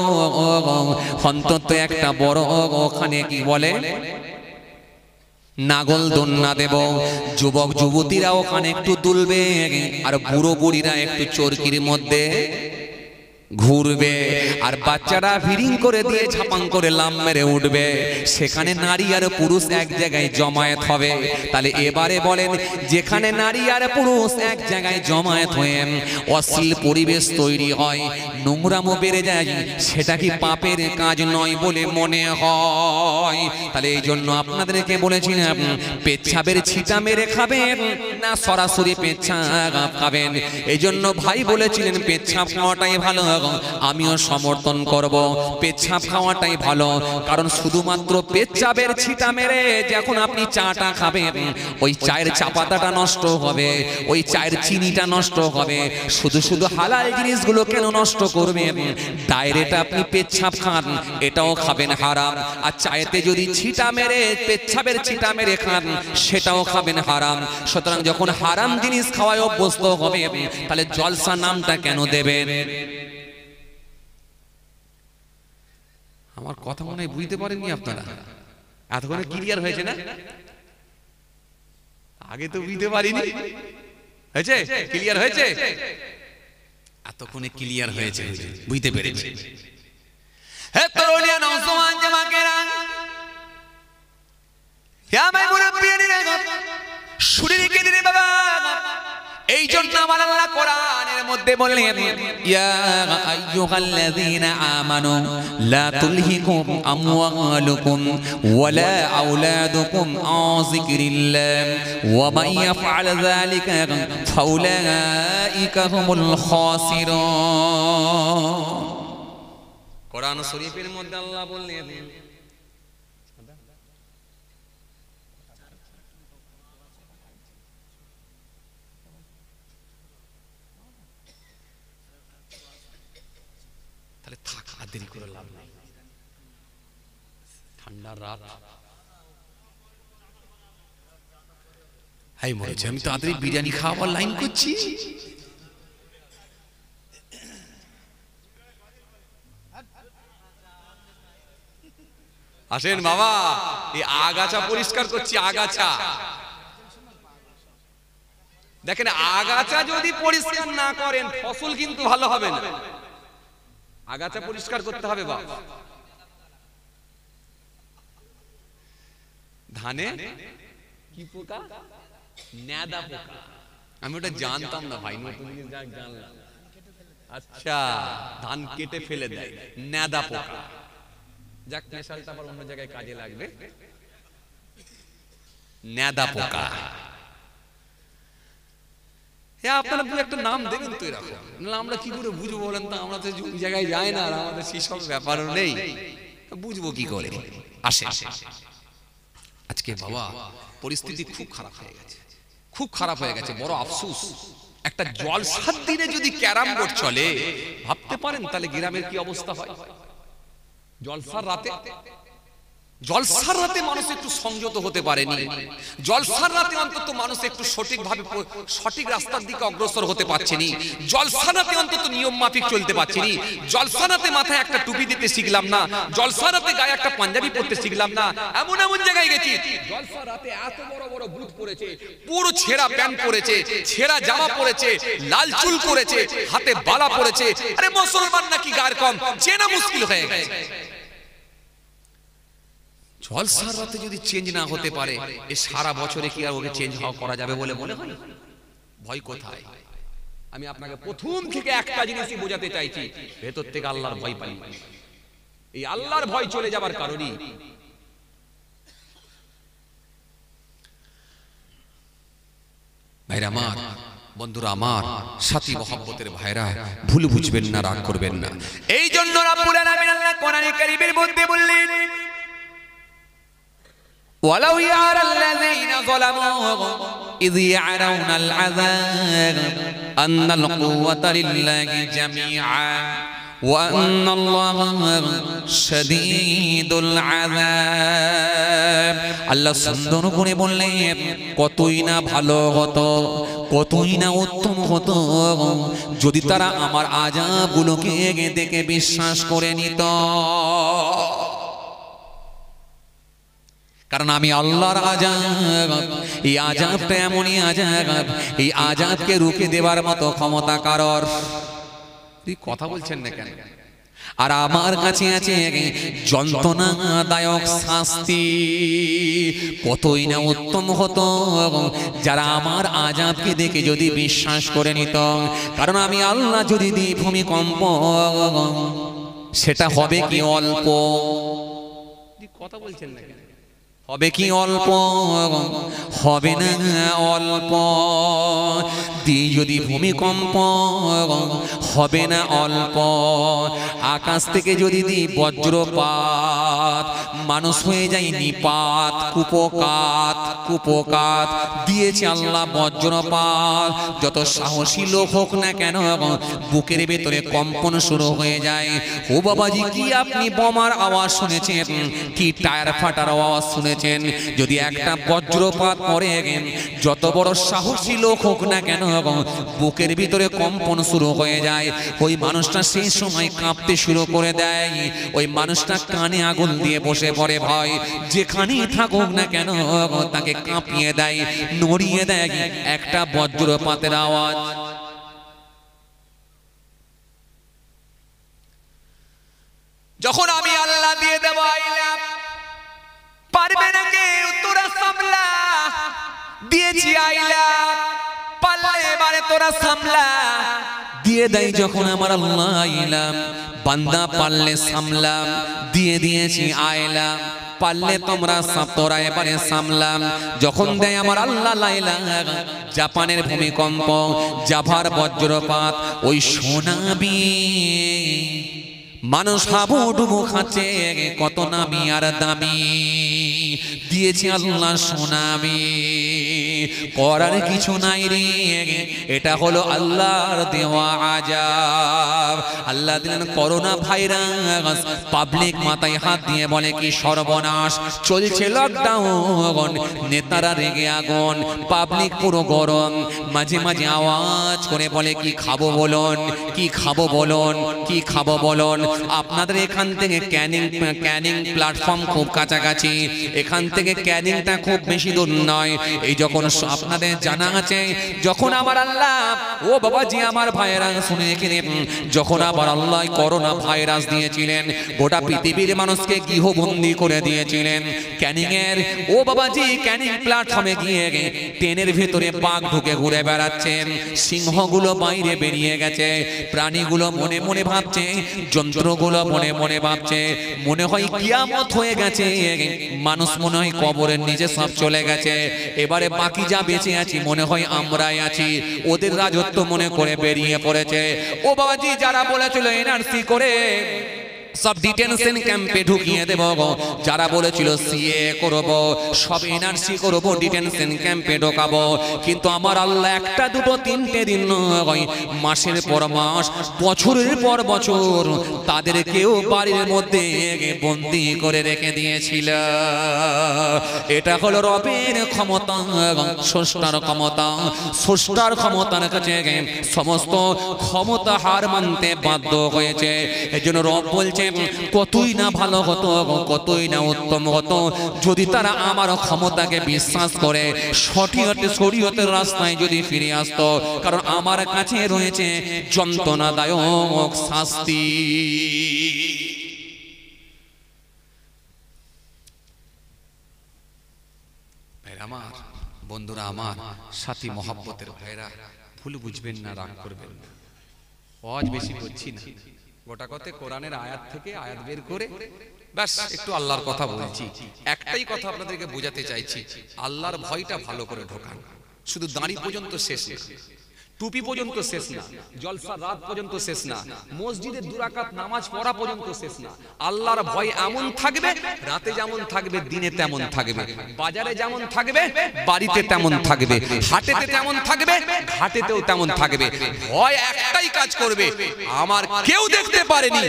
অন্তত একটা বড় ওখানে কি বলে নাগল দোলনা দেব। যুবক যুবতীরা ওখানে একটু দুলবে, আর বুড়ো বুড়িরা একটু চরকির মধ্যে ঘুরবে, আর বাচ্চারা ভিড়িং করে দিয়ে ঝাপাং করে লাম মেরে উঠবে। সেখানে নারী আর পুরুষ এক জায়গায় জমায়েত হবে। তাহলে এবারে বলেন, যেখানে নারী আর পুরুষ এক জায়গায় জমায়েত হয়ে অশ্লীল পরিবেশ তৈরি হয়, নোংরামো বেড়ে যায়, সেটা কি পাপের কাজ নয় বলে মনে হয়? তাহলে এই জন্য আপনাদেরকে বলেছিলাম, পেচ্ছাবের ছিটা মেরে খাবেন না সরাসরি পেচ্ছাব খাবেন। এই জন্য ভাই বলেছিলেন পেচ্ছাব খাওয়াটাই ভালো, আমিও সমর্থন করব, পেচ্ছাব খাওয়াটাই ভালো। কারণ শুধুমাত্র পেচ্ছাবের ছিটা মেরে যখন আপনি চাটা খাবেন, ওই চায়ের চাপাতাটা নষ্ট হবে, ওই চায়ের চিনিটা নষ্ট হবে। শুধু শুধু হালাল জিনিসগুলো কেন নষ্ট করবেন? ডাইরেক্ট আপনি পেচ্ছাব খান, এটাও খাবেন হারাম। আর চায়েতে যদি ছিটা মেরে, পেচ্ছাবের ছিটা মেরে খান, সেটাও খাবেন হারাম। সুতরাং যখন হারাম জিনিস খাওয়ায় অভ্যস্ত হবে, তাহলে জলসা নামটা কেন দেবেন? আমার কথা মনে হয় বুঝতে পারেননি আপনারা? এতক্ষণে ক্লিয়ার হয়েছে না? আগে তো বুঝতে পারিনি। হয়েছে? ক্লিয়ার হয়েছে? এতক্ষণে ক্লিয়ার হয়েছে, বুঝতে পেরেছি। হে তরুণিয়া নওজওয়ান জামাকেরা, হে আমার মুরব্বিয়ানেরা, শুনে রেখে দিন বাবা। এই জন্য আমার আল্লাহ কোরআনের মধ্যে বললেন, ইয়া আইয়ুহাল্লাযীনা আমানু লা তুলহিকুম আমওয়ালুকুম ওয়ালা আওলাদুকুম আন যিকরিল্লাহ ওয়া মান ইয়াফআল যালিকা ফাউলাইকা হুমুল খাসিরুন। কোরআন শরীফের মধ্যে আল্লাহ বললেন, তাহলে থাকা দেরি করে লাভ নাই, ঠান্ডার রাত। হাই মরেছে, আমি তাড়াতাড়ি বিরিয়ানি খাওয়ার লাইন করছি। আসেন বাবা, এই আগাছা পরিষ্কার করছি, আগাছা দেখেন। আগাছা যদি পরিষ্কার না করেন, ফসল কিন্তু ভালো হবে না। আগাছা পরিষ্কার করতে হবে বাবা। ধানে কি পোকা? নেদা পোকা। আমি ওটা জানতাম না ভাই, নতুন জানলাম। আচ্ছা, ধান কেটে ফেলে দেয়, নেদা পোকা। যাক, মেশালটা আবার অন্য জায়গায় কাজে লাগবে। নেদা পোকা। আপনারা দু একটা নাম দেবেন তো এরকম, নাহলে আমরা কি করে বুঝবো বলেন তো? আমরা তো জায়গায় যাই না, আর আমাদের সেসব ব্যাপারও নেই, বুঝবো কি করে? আসে আজকে বাবা পরিস্থিতি খুব খারাপ হয়ে গেছে, খুব খারাপ হয়ে গেছে। বড় আফসোস, একটা জলসার দিনে যদি ক্যারাম বোর্ড চলে, ভাবতে পারেন তাহলে গ্রামের কি অবস্থা হয়? জলসার রাতে, জলসার রাতে মানুষ একটু সংযত হতে পারেনি। জলসার রাতে অন্তত মানুষ একটু সঠিকভাবে সঠিক রাস্তার দিকে অগ্রসর হতে পারছেনি। জলসার রাতে অন্তত নিয়ম মাফিক চলতে পারছেনি। জলসার রাতে মাথায় একটা টুপি দিতে শিখলাম না, জলসার রাতে গায়ে একটা পাঞ্জাবি পরতে শিখলাম না। এমন এমন জায়গায় গেছি, জলসার রাতে এত বড় বড় বুট পরেছে, পুরো ছেঁড়া প্যান্ট পরেছে, ছেঁড়া জামা পরেছে, লাল চুল করেছে, হাতে বালা পরেছে। আরে মুসলমান নাকি গায়ের কম, চেনা মুশকিল হয়ে গেছে। জলসার রাতে যদি চেঞ্জ না হতে পারে, এ সারা বছরে কি আর ওকে চেঞ্জ করা যাবে বলে মনে হয়? ভয় কোথায়? আমি আপনাকে প্রথম থেকে একটা জিনিসই বোঝাতে চাইছি, ভেতর থেকে আল্লাহর ভয় পাই। এই আল্লাহর ভয় চলে যাবার কারণই ভাইরা আমার, বন্ধুরা আমার, সাথী মহব্বতের ভাইরা, ভুল বুঝবেন না, রাগ করবেন না। এই জন্য রাব্বুল আলামিন আল্লাহ কোরআনে কারীমের মধ্যে বললেন, ওয়ালাউ ইয়ারাল্লাযীনা যালামু ইয ইয়ারাউনাল আযাব আন্নাল কুওয়াতা লিল্লাহি জামিআ ওয়া আন্নাল্লাহা শাদীদুল আযাব। আল্লাহ সুন্দর করে বললেন কতই না ভালো হতো, কতই না উত্তম হতো যদি তারা আমার আযাবগুলোকে দেখে বিশ্বাস করে নিত। কারণ আমি আল্লাহর আযাব, এই আযাবটা এমনই আযাব, এই আযাবকে রুখে দেওয়ার মতো ক্ষমতা কারোর। কথা বলছেন না কেন? আর আমার কাছে আছে যন্ত্রণাদায়ক শাস্তি। কতই না উত্তম হতো যারা আমার আযাবকে দেখে যদি বিশ্বাস করে নিত। কারণ আমি আল্লাহ যদি দিই ভূমিকম্প, সেটা হবে কি অল্প? কথা বলছেন না কেন? হবে কি অল্প? হবে না অল্প। দিয়ে যদি ভূমিকম্প, হবে না অল্প। আকাশ থেকে যদি দিই বজ্রপাত, মানুষ হয়ে যায় নিপাত, কুপকাত। কুপকাত দিয়েছে আল্লাহ বজ্রপাত। যত সাহসী লোক হোক না কেন বুকের ভেতরে কম্পন শুরু হয়ে যায়। ও বাবাজি, কি আপনি বোমার আওয়াজ শুনেছেন? কি টায়ার ফাটার আওয়াজ শুনেছেন? যদি একটা বজ্রপাত পড়ে, যত বড় সাহসী লোক হোক না কেন বুকের ভিতরে কম্পন শুরু হয়ে যায়। ওই মানুষটা সেই সময় কাঁপতে শুরু করে দেয়। ওই মানুষটা কানে আগুন দিয়ে বসে পড়ে। ভয় যেখানেই থাকুক না কেন তাকে কাঁপিয়ে দেয়, নড়িয়ে দেয় একটা বজ্রপাতের আওয়াজ। যখন আমি আল্লাহ দিয়ে দেব আইলা, পারবে না কেউ তোরা সামলা। দিয়েছি আইলা, পারলে এবারে তোরা সামলা। দিয়ে দেয় যখন আমার আল্লাহ আইলা, বান্দা পারলে সামলাম। দিয়ে দিয়েছি আইলা, পারলে তোরা এবারে সামলাম। যখন দেয় আমার আল্লাহ লাইলা, জাপানের ভূমিকম্প, জাভার বজ্রপাত, ওই সোনাবি মানুষ হাবুডুবু খাচ্ছে। কত নামি আর দামি দিয়েছি আল্লাহ সোনামি। করার কিছু নাই রে, এটা হলো আল্লাহর দেওয়া আযাব। আল্লাহ দিলেন করোনা ভাইরাস। পাবলিক মাথায় হাত দিয়ে বলে কি সর্বনাশ, চলছে লকডাউন। নেতারা রেগে আগুন, পাবলিক পুরো গরম। মাঝে মাঝে আওয়াজ করে বলে কি খাবো বলুন, কি খাবো বলুন, কি খাবো বলুন। আপনাদের এখান থেকে ক্যানিং প্ল্যাটফর্ম খুব কাছাকাছি, এখান থেকে ক্যানিংটা খুব বেশি দূর নয়। এই যখন আপনাদের জানা আছে, যখন আমার আল্লাহ, ও বাবাজি আমার ভাইয়েরা শুনে রেখে, যখন আমার আল্লাহ করোনা ভাইরাস দিয়েছিলেন, গোটা পৃথিবীর মানুষকে গৃহবন্দী করে দিয়েছিলেন। ক্যানিং এর, ও বাবাজি ক্যানিং প্ল্যাটফর্মে গিয়ে ট্রেনের ভেতরে বাঘ ঢুকে ঘুরে বেড়াচ্ছেন, সিংহগুলো বাইরে বেরিয়ে গেছে, প্রাণীগুলো মনে মনে ভাবছে, যন্ত্রগুলো মনে মনে ভাবছে, মনে হয় কিয়ামত হয়ে গেছে, মানুষ মনে হয় কবরের নিচে সব চলে গেছে, এবারে বাকি যা বেঁচে আছি মনে হয় আমরাই আছি। ওদের রাজত্ব মনে করে বেরিয়ে পড়েছে। ও বাবাজি যারা বলেছিল এনআরসি করে সব ডিটেনশন ক্যাম্পে ঢুকিয়ে দেব, যারা বলেছিল সিএ করব, সব এনআরসি করব, ডিটেনশন ক্যাম্পে ঢোকাবো, কিন্তু আমার আল্লাহ একটা দুটো তিনটে দিন নয়, মাসের পর মাস, বছরের পর বছর তাদেরকেও বাড়ির মধ্যে বন্দি করে রেখে দিয়েছিল। এটা হলো রবের ক্ষমতা, স্রষ্টার ক্ষমতা। স্রষ্টার ক্ষমতার কাছে সমস্ত ক্ষমতা হার মানতে বাধ্য হয়েছে। এজন্য রব বলছে কতই না ভালো হতো, কতই না উত্তম হতো যদি তারা আমার ক্ষমতাকে বিশ্বাস করে শরীয়তের রাস্তায় যদি ফিরে আসতো। কারণ আমার কাছে রয়েছে যন্ত্রণাদায়ক শাস্তি। আমার বন্ধুরা, আমার সাথী মহব্বতের ভাইরা, ভুল বুঝবেন না, রাগ করবেন না, আজ বেশি করছি না, গোটা কথা কোরআনের আয়াত থেকে আয়াত বের করে ব্যাস একটু আল্লাহর কথা বলছি। একটাই কথা আপনাদেরকে বোঝাতে চাইছি, আল্লাহর ভয়টা ভালো করে ঢোকান, শুধু দাঁড়ি পর্যন্ত শেষ না। টুপি পর্যন্ত শেষ না, জলসা রাত পর্যন্ত শেষ না, মসজিদে 2 রাকাত নামাজ পড়া পর্যন্ত শেষ না। আল্লাহর ভয় এমন থাকবে, রাতে যেমন থাকবে দিনে তেমন থাকবে, বাজারে যেমন থাকবে বাড়িতে তেমন থাকবে, হাটেতে তেমন থাকবে ঘাটেতেও তেমন থাকবে। ভয় একটাই কাজ করবে, আমার কেউ দেখতে পারেনি,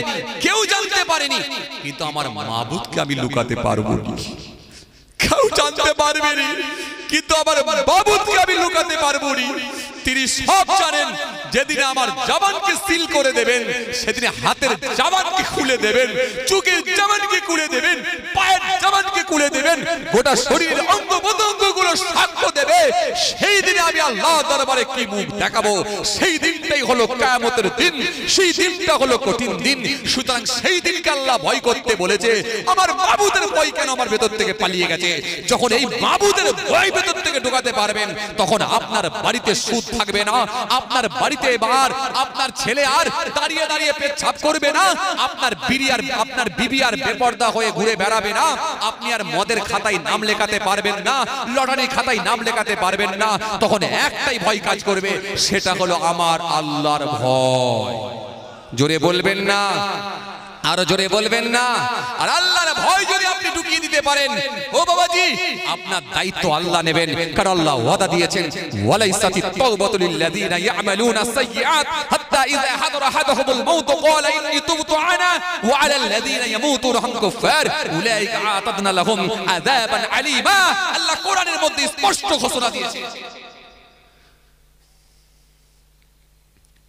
কেউ জানতে পারেনি, কিন্তু আমার মাবুদকে আমি লুকাতে পারবো না। কেউ জানতে পারবে না, কিন্তু আমার মাবুদকে আমি লুকাতে পারবো না। তিনি সব জানেন। যেদিন আমার জবানকে সিল করে দেবেন, সেদিন হাতের জবানকে খুলে দেবেন, চোখের জবানকে খুলে দেবেন, পায়ের জবানকে খুলে দেবেন, গোটা শরীরের অঙ্গ প্রত্যঙ্গগুলো সাক্ষ্য দেবে। সেই দিনে আমি আল্লাহর দরবারে কি মুখ দেখাবো? সেই দিনটাই হলো কিয়ামতের দিন, সেই দিনটা হলো কঠিন দিন। সুতরাং সেই দিনকে আল্লাহ ভয় করতে বলেছে। আমার মাবুদের ভয় কেন আমার ভেতর থেকে পালিয়ে গেছে? যখন এই মাবুদের ভয় ভেতর থেকে ঢোকাতে পারবেন, তখন আপনার বাড়িতে সুদ থাকবে না, আপনার বাড়িতে এবার আপনার ছেলে আর দাঁড়িয়ে দাঁড়িয়ে পেচ্ছাপ করবে না, আপনার বিবি আর বেপরদা হয়ে ঘুরে বেড়াবে না, আপনি আর মদের খাতায় নাম লেখাতে পারবেন না, লটারি খাতায় নাম লেখাতে পারবেন না। তখন একটাই ভয় কাজ করবে, সেটা হলো আমার আল্লাহর ভয়। জোরে বলবেন না, আরো জোরে বলবেন না। আর আল্লাহর ভয় যদি আপনি ঢুকিয়ে দিতে পারেন, ও বাবাজি, আপনার দায়িত্ব আল্লাহ নেবেন। কারণ আল্লাহ ওয়াদা দিয়েছেন, ওয়ালাইসাতিত তাওবাতু লিল্লাযিনা ইয়ামালুনা সাইয়্যাত হাত্তা ইযা হাদারা আহাদাহুমুল মাউত ক্বালা ইন্নী তুবতু আনা ওয়া আলাল লাযিনা ইয়ামুতুনা হুম কুফার উলাইকা আ'তাদনা লাহুম আযাবান আলীমা। আল্লাহ কোরআনের মধ্যে স্পষ্ট ঘোষণা দিয়েছে।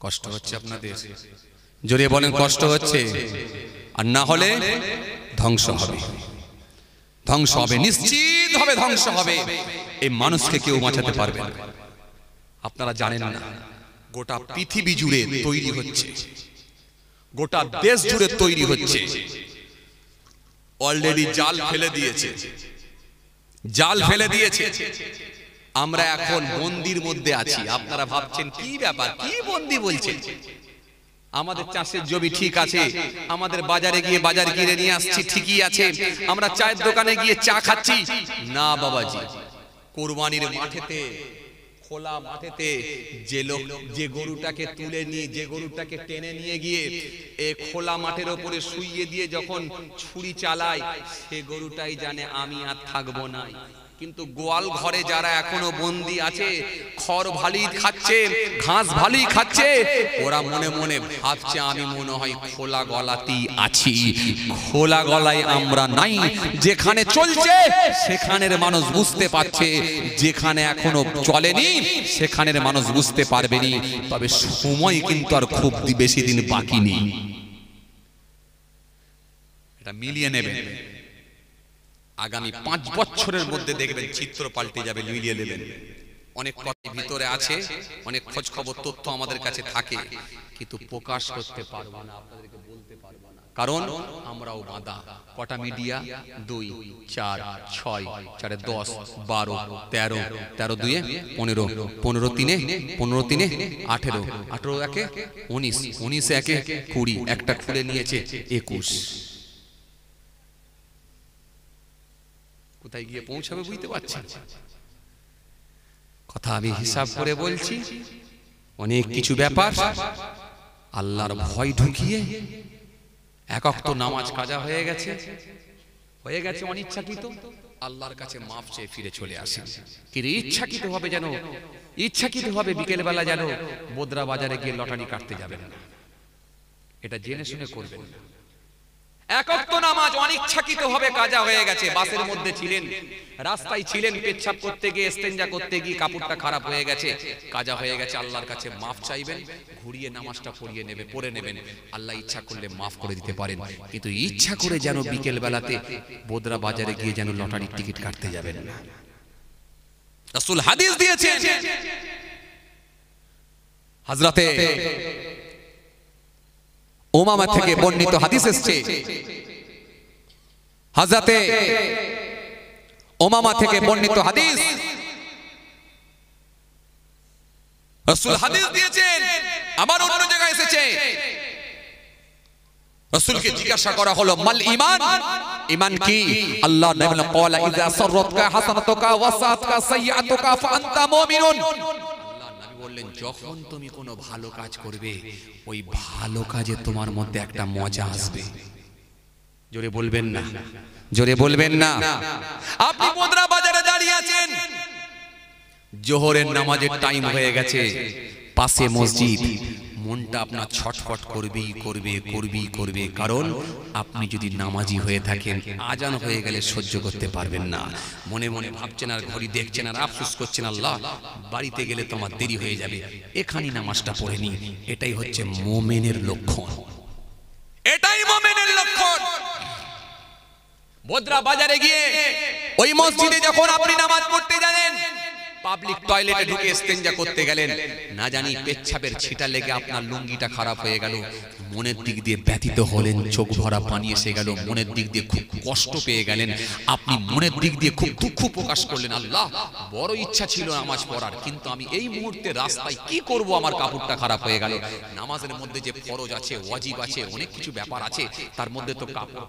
কষ্ট হচ্ছে আপনাদের? জোরে বলেন, কষ্ট হচ্ছে? আর না হলে ধ্বংস হবে, ধ্বংস হবে, নিশ্চিত হবে ধ্বংস হবে। এই মানুষকে কেউ বাঁচাতে পারবে না। আপনারা জানেন না, গোটা পৃথিবী জুড়ে তৈরি হচ্ছে, গোটা দেশ জুড়ে তৈরি হচ্ছে। অলরেডি জাল ফেলে দিয়েছে, জাল ফেলে দিয়েছে। আমরা এখন বন্দির মধ্যে আছি। আপনারা ভাবছেন কি ব্যাপার, কি বন্দি বলছেন? আমাদের চাষের জমি ঠিক আছে, আমাদের বাজারে গিয়ে বাজার কিনে নিয়ে আসছি, ঠিকই আছে। আমরা চায়ের দোকানে গিয়ে চা খাচ্ছি। না বাবাজি, কুরবানির মাঠেতে, খোলা মাঠেতে যে গরুটাকে তুলে নিয়ে, যে গরুটাকে টেনে নিয়ে গিয়ে খোলা মাঠের ওপরে শুইয়ে দিয়ে যখন ছুরি চালায়, সে গরুটাই জানে আমি আর থাকবো না। কিন্তু গোয়াল ঘরে যারা এখনো বন্দী আছে, খড় ভালি খাচ্ছে, ঘাস ভালি খাচ্ছে, ওরা মনে মনে ভাবছে আমি মনে হয় খোলা গলাতেই আছি। খোলা গলায় আমরা নাই। যেখানে চলছে সেখানের মানুষ বুঝতে পারছে, যেখানে এখনো চলেনি সেখানের মানুষ বুঝতে পারবেনি। তবে সময় কিন্তু আর খুব বেশি দিন বাকি নেই। এটা মিলিয়ে নেবেন। আগামী 5 বছরের মধ্যে দেখবেন চিত্র পাল্টে যাবে, মিলিয়ে নেবেন। অনেক কথা ভিতরে আছে, অনেক খোঁজ খবর তথ্য আমাদের কাছে থাকে, কিন্তু প্রকাশ করতে পারবো না, আপনাদেরকে বলতে পারবো না। কারণ আমরাও বাঁধা। কটা মিডিয়া? 2 4 6 4 10 12 13 13 2 15 15 3 15 3 18 18 1 19 19 1 20 একটা খুলে নিয়েছে 21। কোথায় গিয়ে পৌঁছাবে বুঝতে পারছেন? কথা আমি হিসাব করে বলছি। অনেক কিছু ব্যাপার আল্লাহর ভয় ঢুকিয়ে এক ওয়াক্ত নামাজ কাজা হয়ে গেছে, অনিচ্ছাকৃত। আল্লাহর কাছে মাফ চেয়ে ফিরে চলে আসেন। কিন্তু ইচ্ছাকৃত হবে, যেন ইচ্ছাকৃত হবে বিকেল বেলা যেন বোদরা বাজারে গিয়ে লটারি কাটতে যাবেন না। এটা জেনে শুনে করবেন না। এক ওয়াক্ত নামাজ অনিচ্ছাকৃত ভাবে কাজা হয়ে গেছে। বাসের মধ্যে ছিলেন, রাস্তায় ছিলেন, পেচ্ছাপ করতে গিয়ে, ইস্তেঞ্জা করতে গিয়ে কাপড়টা খারাপ হয়ে গেছে, কাজা হয়ে গেছে। আল্লাহর কাছে মাফ চাইবেন, ঘুরিয়ে নামাজটা পড়ে নেবেন। আল্লাহ ইচ্ছা করলে মাফ করে দিতে পারেন, কিন্তু ইচ্ছা করে যেন বিকেল বেলাতে বোদরা বাজারে গিয়ে যেন লটারির টিকিট কাটতে যাবেন না। রাসূল হাদিস দিয়েছেন। হযরতে উমামা থেকে বর্ণিত হাদিস এসেছে, হযরতে উমামা থেকে বর্ণিত হাদিস, রাসূল হাদিস দিয়েছেন। আবার অন্য জায়গায় এসেছে, রাসূলকে জিজ্ঞাসা করা হলো মাল ঈমান, ঈমান কি? আল্লাহর নবী বলেন ক্বালা ইযা সাররাতকা হাসানাতুকা ওয়া সাআতকা সাইয়্যাতুকা ফা আনতা মুমিনুন। বললেন যখন তুমি কোনো ভালো কাজ করবে ওই ভালো কাজে তোমার মধ্যে একটা মজা আসবে। জোরে বলবেন না, জোরে বলবেন না। আপনি মুদ্রা বাজারে দাঁড়িয়ে আছেন, জোহরের নামাজের টাইম হয়ে গেছে, পাশে মসজিদ, মনটা আপনার ছটফট করবে, কারণ আপনি যদি নামাজি হয়ে থাকেন আজান হয়ে গেলে সহ্য করতে পারবেন না, মনে মনে ভাবছেন আর ঘড়ি দেখছেন আর আফসোস করছেন, আল্লাহ বাড়িতে গেলে তো আমার দেরি হয়ে যাবে, এখানেই নামাজটা পড়ে নি। এটাই হচ্ছে মুমিনের লক্ষণ, এটাই মুমিনের লক্ষণ। মুদ্রা বাজারে গিয়ে ওই মসজিদে যখন আপনি নামাজ পড়তে যাবেন, পাবলিক টয়লেটে ঢুকে ইস্তেঞ্জা করতে গেলেন, না জানি পেচ্ছাপের ছিটা লেগে আপনার লুঙ্গিটা খারাপ হয়ে গেল, মনের দিক দিয়ে ব্যথিত হলেন, চোখ ভরা পানি এসে গেল, মনের দিক দিয়ে খুব কষ্ট পেয়ে গেলেন, আপনি মনের দিক দিয়ে খুব দুঃখ প্রকাশ করলেন, আল্লাহ বড় ইচ্ছা ছিল নামাজ পড়ার, কিন্তু আমি এই মুহূর্তে রাস্তায় কি করব, আমার কাপড়টা খারাপ হয়ে গেল। নামাজের মধ্যে যে ফরজ আছে, ওয়াজিব আছে, অনেক কিছু ব্যাপার আছে, তার মধ্যে তো কাপড়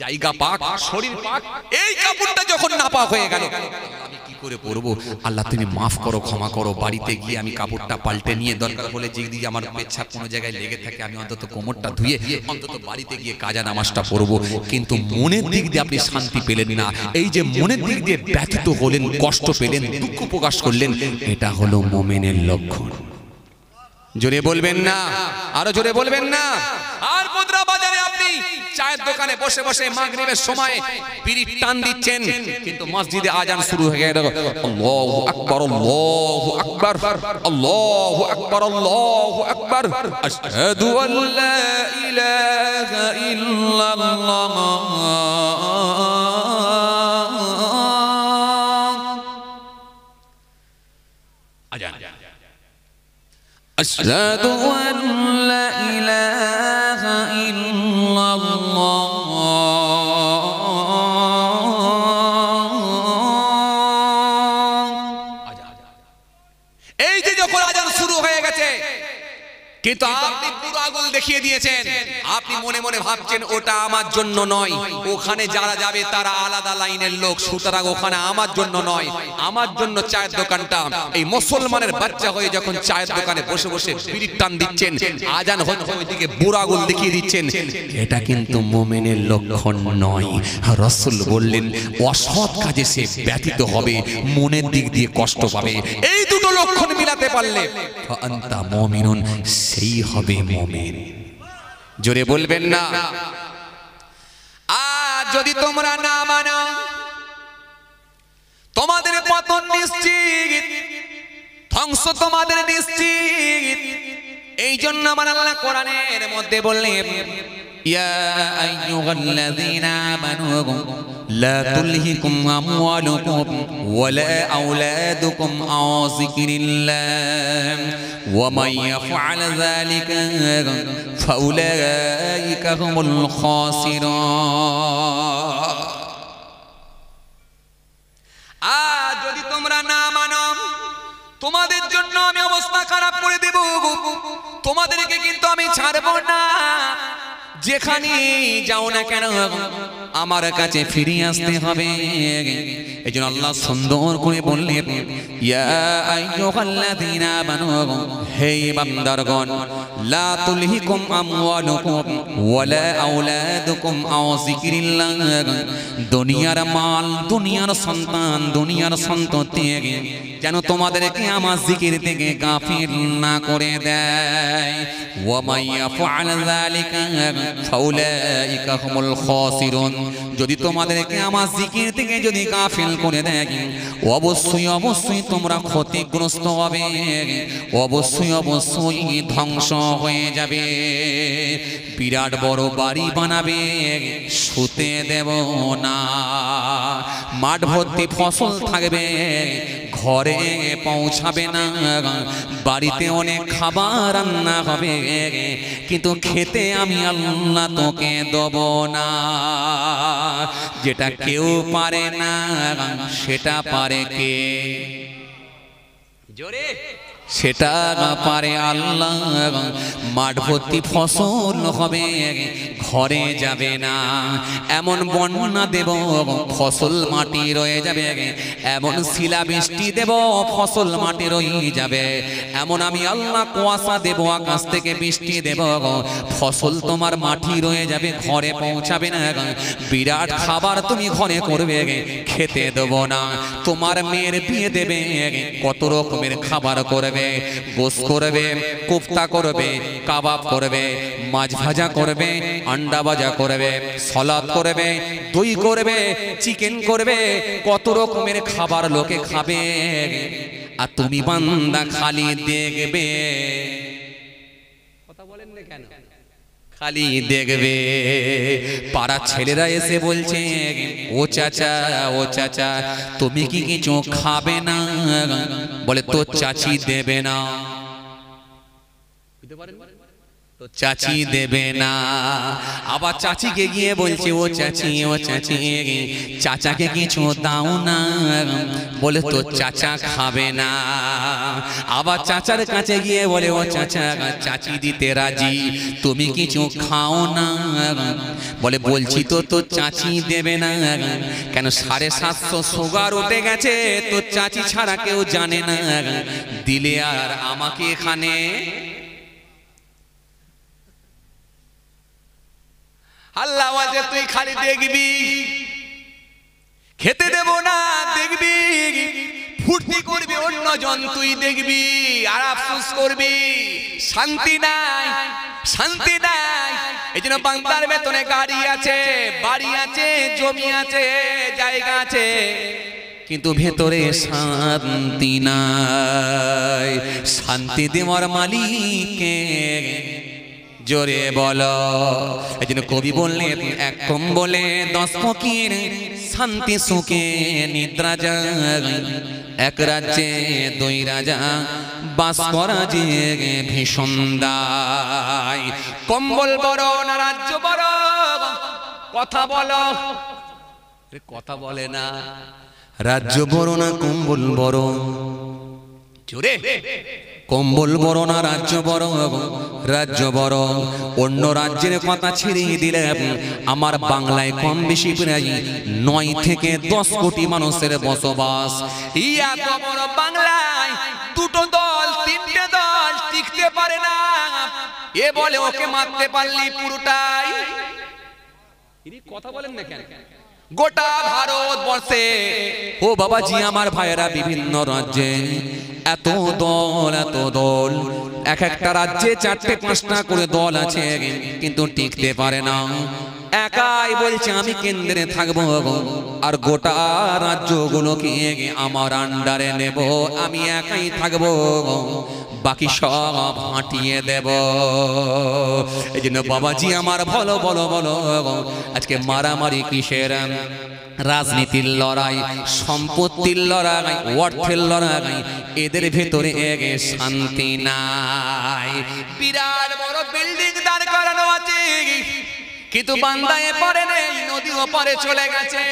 জায়গা পাক, শরীর পাক, এই কাপড়টা যখন নাপাক হয়ে গেল, আমি কি করে পরবো? আল্লাহ তুমি মাফ করো, ক্ষমা করো। বাড়িতে গিয়ে আমি কাপড়টা পাল্টে নিয়ে, দরকার হলে যদি আমার পেচ্ছাপ কোনো জায়গায় লেগে থাকে, আমি অন্তত কোমরটা ধুয়ে অন্তত বাড়িতে গিয়ে কাজা নামাজটা পড়বো। কিন্তু মনের দিক দিয়ে আপনি শান্তি পেলেন না, এই যে মনের দিক দিয়ে ব্যথিত হলেন, কষ্ট পেলেন, দুঃখ প্রকাশ করলেন, এটা হলো মুমিনের লক্ষণ। জোরে বলবেন না, আরো জোরে বলবেন না। আর মুদ্রা বাজারে আপনি চায়ের দোকানে বসে বসে মাগরিবের সময় বিড়ির টান দিচ্ছেন, কিন্তু মসজিদে আজান শুরু হয়ে গেল, আল্লাহু আকবার, আল্লাহু আকবার, আল্লাহু আকবার, আল্লাহু আকবার, আশহাদু আল্লা ইলাহা ইল্লাল্লাহ, আজান, আশহাদু আল্লা ইলাহা ইল্লাল্লাহ। এই যে যখন আজান শুরু হয়ে গেছে, কিন্তু আপনি পুরো আগুন দেখিয়ে দিয়েছেন, আপনি মনে মনে ভাবছেন ওটা আমার জন্য নয়, ওখানে যারা যাবে তারা আলাদা লাইনের লোক, সুতরাং ওখানে আমার জন্য নয়, আমার জন্য চায়ের দোকানটা। এই মুসলমানের বাচ্চা হয়ে যখন চায়ের দোকানে বসে বসে বিড়ির টান দিচ্ছেন, আজান হচ্ছে ওইদিকে বুড়ো আগুন দেখিয়ে দিচ্ছেন, এটা কিন্তু মুমিনের লক্ষণ নয়। রাসূল বললেন অসৎ কাজে সে ব্যথিত হবে, মনের দিক দিয়ে কষ্ট পাবে, এই দুটো লক্ষণ মিলাতে পারলে আনতা মুমিনুন, সেই হবে মুমিন। জোরে বলবেন না। আর যদি তোমরা না মানো, তোমাদের পতন নিশ্চিত, ধ্বংস তোমাদের নিশ্চিত। এই জন্য আমার আল্লাহ কোরআনের মধ্যে বললেন, ইয়া আইয়ুহাল্লাযীনা আমানু লা তুলহিকুম আমওয়ালুকুম ওয়ালা আওলাদুকুম আন যিকরিল্লাহ ওয়া মান ইয়াফআল যালিকা ফাউলাইকা হুমুল খাসিরুন। আর যদি তোমরা না মানো, তোমাদের জন্য আমি অবস্থা খারাপ করে দেব, তোমাদেরকে কিন্তু আমি ছাড়বো না, যেখানে যাও না কেন আমার কাছে ফিরে আসতে হবে। এইজন্য আল্লাহ সুন্দর করে বললেন, ইয়া আইয়ুহাল্লাযীনা আমানু, হে বান্দারগণ, লা তুলহিকুম আমওয়ালুকুম ওয়ালা আওলাদুকুম আন যিকরিল্লাহ, দুনিয়ার মাল, দুনিয়ার সন্তান, দুনিয়ার সন্ততি যেন তোমাদেরকে আমার জিকির থেকে গাফিল না করে দেয়। ওয়া মান ইয়াফআল যালিকা ফাউলাইকা হুমুল খাসিরুন, যদি তোমাদেরকে আমার জিকির থেকে যদি গাফিল করে দেয়, অবশ্যই অবশ্যই তোমরা ক্ষতিগ্রস্ত হবে, অবশ্যই অবশ্যই ধ্বংস হয়ে যাবে। বিরাট বড় বাড়ি বানাবে, শুতে দেব না, মাঠ ভর্তি ফসল থাকবে, ঘরে পৌঁছাবে না, বাড়িতে অনেক খাবার রান্না হবে, কিন্তু খেতে আমি আল্লাহ তোকে দেব না। যেটা কেউ পারে না সেটা পারে কে? জোরে সেটা পারে আল্লাহ। মাঠ ভর্তি ফসল হবে, ঘরে যাবে না। এমন বন্যা দেব ফসল মাটি রয়ে যাবে, এমন শিলাবৃষ্টি দেব ফসল মাটি রয়ে যাবে। এমন আমি আল্লাহ কুয়াশা দেব, আকাশ থেকে বৃষ্টি দেব, ফসল তোমার মাটি রয়ে যাবে, ঘরে পৌঁছাবে না। বিরাট খাবার তুমি ঘরে করবে, খেতে দেব না। তোমার মেয়ের বিয়ে দেবে, কত রকমের খাবার করবে, গোশত করবে, কোফতা করবে, কাবাব করবে, মাছ ভাজা করবে, আন্ডা ভাজা করবে, সালাদ করবে, দই করবে, চিকেন করবে, কত রকমের খাবার লোকে খাবে। আর তুমি বান্দা খালি দেখবে। কথা বলেন না কেন? খালি দেখবে। পাড়ার ছেলেরা এসে বলছে, ও চাচা, ও চাচা, তুমি কি কিছু খাবে না? বলে তোর চাচি দেবে না। তো চাচি দেবে না। আবার চাচিকে গিয়ে বলছে, ও চাচি, ও চাচি, চাচাকে কিছু দাও না। বলে তো চাচা খাবে না। আবার চাচার কাছে গিয়ে বলে, ও চাচা, চাচি দিতে রাজি, তুমি কিছু খাও না। বলে বলছি তো তোর চাচি দেবে না। কেন? 750 সুগার উঠে গেছে, তোর চাচি ছাড়া কেউ জানে না। দিলে আর আমাকে এখানে আল্লাহ বলছে তুই খালি দেখবি, খেতে দেব না, দেখবি, ফুর্তি করবি অন্যজন, তুই দেখবি আর আফসোস করবি। শান্তি নাই, শান্তি নাই। এই জন্য বাংলার বেতনে গাড়ি আছে, বাড়ি আছে, জমি আছে, জায়গা আছে, কিন্তু ভেতরে শান্তি নাই। শান্তি দেওয়ার মালিককে জোরে বলো। এই জন্য কবি বললেন, এক কম্বলে 10 ফকির, শান্তি সুখে নিদ্রা যায়। এক রাজ্যে 2 রাজা, বাস করা যে ভীষণ দায়। কম্বল বড় না রাজ্য বড়? কথা বলো। কথা বলে না। রাজ্য বড় না কম্বল বড়? জোরে। কম্বল বড় না রাজ্য বড়? রাজ্য বড়। অন্য রাজ্যের কথা ছেড়ে দিলে আমার বাংলায় কম বেশি প্রায় 9 থেকে 10 কোটি মানুষের বসবাস। এত বড় বাংলায় 2টো দল, 3টে দল টিকতে পারে না। এ বলে ওকে মারতে পারলি পুরোটাই। কথা বলেন না কেন? গোটা ভারতবর্ষে, ও বাবাজি আমার ভাইয়েরা, বিভিন্ন রাজ্যে এত দল, এত দল। এক একটা রাজ্যে 4টে 5টা করে দল আছে, কিন্তু টিকতে পারে না। একাই বলছে আমি কেন্দ্রে থাকবো, আর গোটা রাজ্যগুলোকে আমার আন্ডারে নেব, আমি একাই থাকবো, বাকি সব হাঁটিয়ে দেব। এই জন্য বাবাজি আমার বলো বলো বলো, আজকে মারামারি কিসের? রাজনীতির লড়াই, সম্পত্তির লড়াই, অর্থের লড়াই। এদের ভেতরে শান্তি নাই। বিরাট বড় বিল্ডিং দাঁড় করানো আছে, কিন্তু বান্দায় পড়ে নেই, নদী ওপারে চলে গেছে।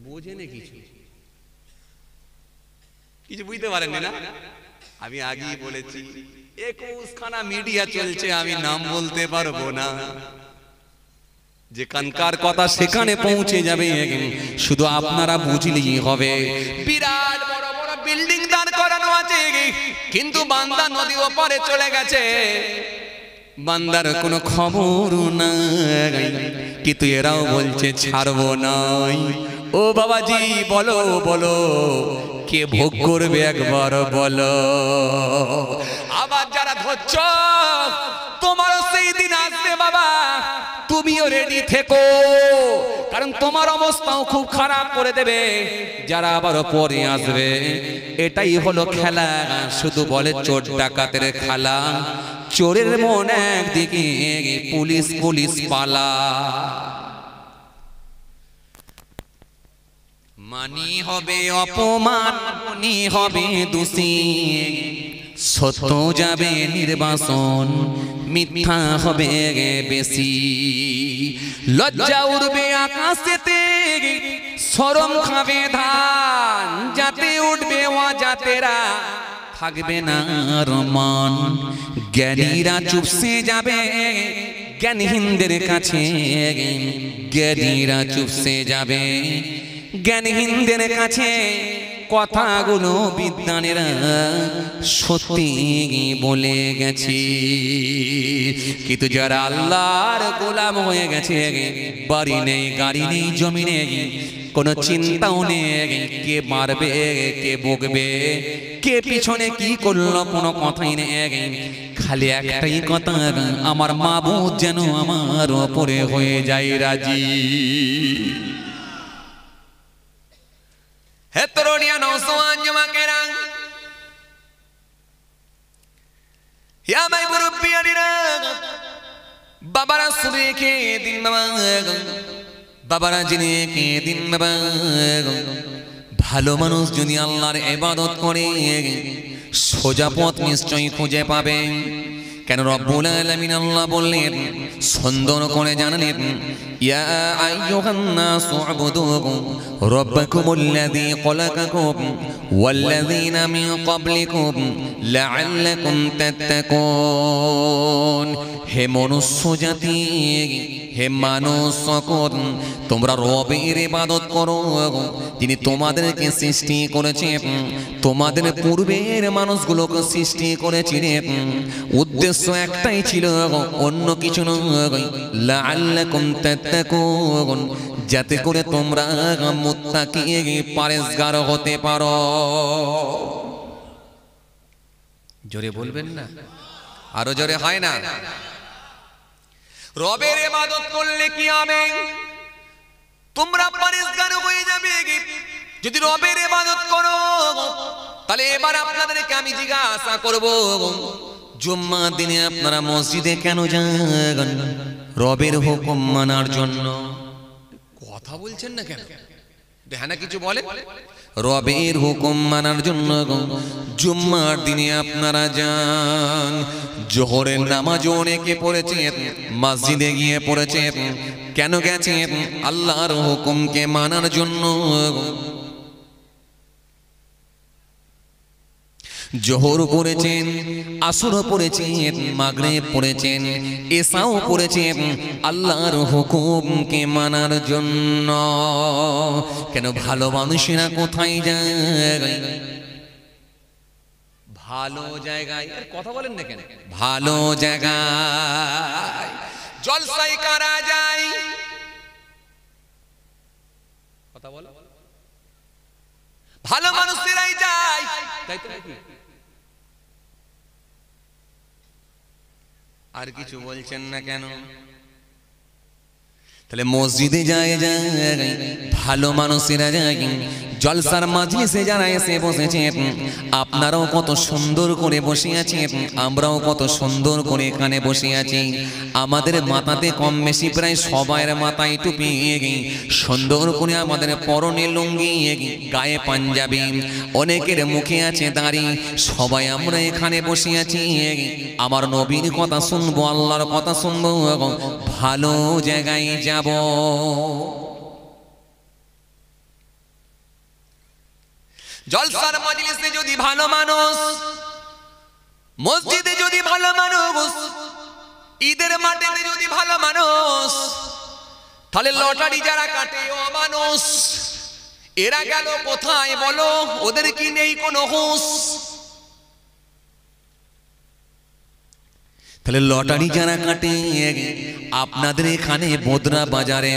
বোঝে না কিছু, কিছু বুঝতে পারেন না। আমি আগেই বলেছি 21খানা মিডিয়া চলছে, আমি নাম বলতে পারবো না। যেখানকার কথা সেখানে পৌঁছে যাবে, শুধু আপনারা বুঝলেই হবে। বিরাট বড় বড় বিল্ডিং দাঁড় করানো আছে, কিন্তু বান্দা নদী ওপারে চলে গেছে, বান্দার কোনো খবর নাই। কিন্তু এরাও বলছে ছাড়বো নাই। ও বাবাজি বলো বলো, কে ভোগ করবে একবার বলো। আবার যারা ধরছ, তোমারও সেই দিন আসবে বাবা, তুমিও রেডি থেকো, কারণ তোমার অবস্থাও খুব খারাপ করে দেবে যারা আবার পরে আসবে। এটাই হলো খেলা, শুধু বলে চোর ডাকাতের খেলা। চোরের মন একদিকে, পুলিশ পুলিশ পালা। মানি হবে অপমান, মানি হবে দোষী, সত্য যাবে নির্বাসন, মিথ্যা হবে বেশি। লজ্জা উঠবে আকাশেতে, শরম খাবে ধান, যাতে উঠবে ওয়াজা জাতেরা থাকবে না আর মান, জ্ঞানীরা চুপসে যাবে জ্ঞানহীনদের কাছে, জ্ঞানীরা চুপসে যাবে জ্ঞানহীনদের কাছে। কথাগুলো বিদ্বানেরা সত্যি বলে গেছে, কিন্তু যারা আল্লাহর গোলাম হয়ে গেছে, বাড়ি নেই গাড়ি নেই জমি নেই, কোনো চিন্তাও নেই কে মারবে কে বকবে কে পিছনে কি করলো কোনো কথাই নেই, খালি একটাই কথা, আমার মাবুদ যেন আমার ওপরে হয়ে যায় রাজি। হে তরুণিয়া নওজওয়ান যুবকেরা, হে আমার মুরব্বিয়ানেরা, বাবারা শুনে কে দিন বাবা, বাবারা জেনে কে দিন বাবা, ভালো মানুষ যদি আল্লাহর ইবাদত করে সোজা পথ নিশ্চয়ই খুঁজে পাবে। কেন রব্বুল আলামিন আল্লাহ বললেন, সুন্দর করে জানালেন, ইয়া আইয়ুহান নাসু উবুদু রাব্বাকুমুল্লাযী খলাকাকুম ওয়াল্লাযীনা মিন ক্বাবলিকুম লাআল্লাকুম তাত্তাকুন। হে মনুষ্য জাতি, হে মানুষ সকল, তোমরা রবের ইবাদত করো, যিনি তোমাদেরকে সৃষ্টি করেছেন, তোমাদের পূর্বের মানুষগুলোকে সৃষ্টি করেছিলেন। উদ্দেশ্য একটাই ছিল, অন্য কিছু নয়, লাআল্লাকুম তাত্তাকুন, যাতে করে তোমরা মুত্তাকি পরেজগার হতে পারো। জোরে বলবেন না, আরো জোরে হয় না? রবের ইবাদত করলে কি হবে? তোমরা পরেজগার হয়ে যাবে। যদি রবের ইবাদত করো, তাহলে এবার আপনাদেরকে আমি জিজ্ঞাসা করব, জুম্মার দিনে আপনারা মসজিদে কেন যান? রবের হুকুম মানার জন্য। কথা বলছেন না কেন? হ্যাঁ না কিছু বলে? রবের হুকুম মানার জন্য জুম্মার দিনে আপনারা যান। জোহরের নামাজ অনেকে পড়েছেন, মসজিদে গিয়ে পড়েছেন, কেন গেছেন? আল্লাহর হুকুমকে মানার জন্য। জোহর পড়েছেন, আসর পড়েছেন, মাগরিব পড়েছেন, এশাও পড়েছেন, আল্লাহর হুকুমকে মানার জন্য। কেন? ভালো মানুষেরা কোথায় যায়? ভালো জায়গায়। কথা বলেন না কেন? ভালো জায়গায়। জলসায় কারা যায়? কথা বলো। ভালো মানুষেরাই যায়, তাই তো নাকি? আর কিছু বলছেন না কেন? তাহলে মসজিদে যায় ভালো মানুষেরা যায়, জলসার মাজলিসে যারা এসে বসেছেন, আপনারাও কত সুন্দর করে বসে আছেন, আমরাও কত সুন্দর করে এখানে বসে আছি। আমাদের মাথাতে কম বেশি প্রায় সবার মাথায় টুপি, সুন্দর করে আমাদের পরনে লুঙ্গি, গায়ে পাঞ্জাবি, অনেকের মুখে আছে দাড়ি, সবাই আমরা এখানে বসে আছি। আমার নবীর কথা শুনবো, আল্লাহর কথা শুনবো, ভালো জায়গায় যাব। জলসার মজলিসে যদি ভালো মানুষ, মসজিদে যদি ভালো মানুষ, ঈদের মাঠেতে যদি ভালো মানুষ, তাহলে লটারি যারা কাটে অমানুষ, এরা গেল কোথায় বলো? ওদের কি নেই কোনো হুঁশ? তাহলে লটারি যারা কাটে, আপনাদের এখানে বোদরা বাজারে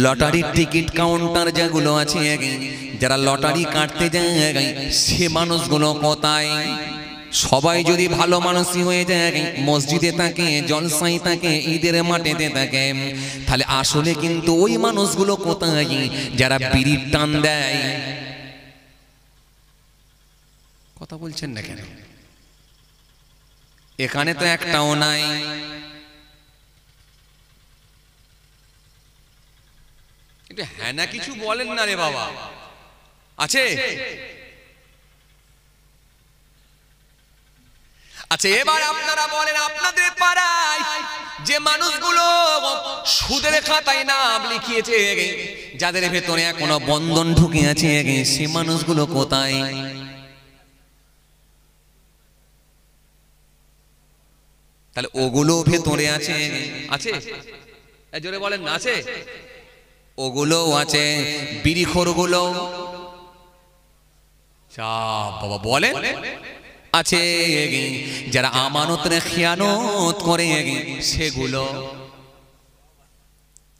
লটারির টিকিট কাউন্টার যেগুলো আছে, যারা লটারি কাটতে যায় সে মানুষগুলো কোথায়? সবাই যদি ভালো মানুষই হয়ে যায়, মসজিদে থাকে, জলসাই থাকে, ঈদের মাঠেতে থাকে, তাহলে আসলে কিন্তু ওই মানুষগুলো কোথায়? যারা বিড়ির টান দেয়। কথা বলছেন না কেন? এখানে তো একটাও নাই। হ্যাঁ না কিছু বলেন না রে বাবা, আছে? আচ্ছা এবার আপনারা বলেন, আপনাদের পাড়ায় যে মানুষগুলো সুদের খাতায় নাম লিখিয়েছে, যাদের ভেতরে এখনো বন্ধন ঢুকে আছে, সে মানুষগুলো কোথায়? কথা বলছেন না কেন? ভালো মানুষেরা যায়, ভালো মানুষেরাই যায়। জলসার মজলিসে যদি ভালো মানুষ, মসজিদে যদি ভালো মানুষ, তাহলে লটারি যারা কাটে অমানুষ, এরা গেল কোথায় বলো? ওদের কি নেই কোনো হুঁশ? তাহলে আপনারা বলেন, আপনাদের পাড়ায় যে মানুষগুলো সুদের খাতায় নাম লিখিয়েছে, যাদের ভেতরে এখনো বন্ধন ঢুকে আছে, সে মানুষগুলো কোথায়? তাহলে ওগুলো ভেতরে আছে আছে জোরে বলেন না আছে ওগুলো আছে বিড়িখোরগুলো বাবা বলেন আছে যারা আমানতের খেয়ানত করে সেগুলো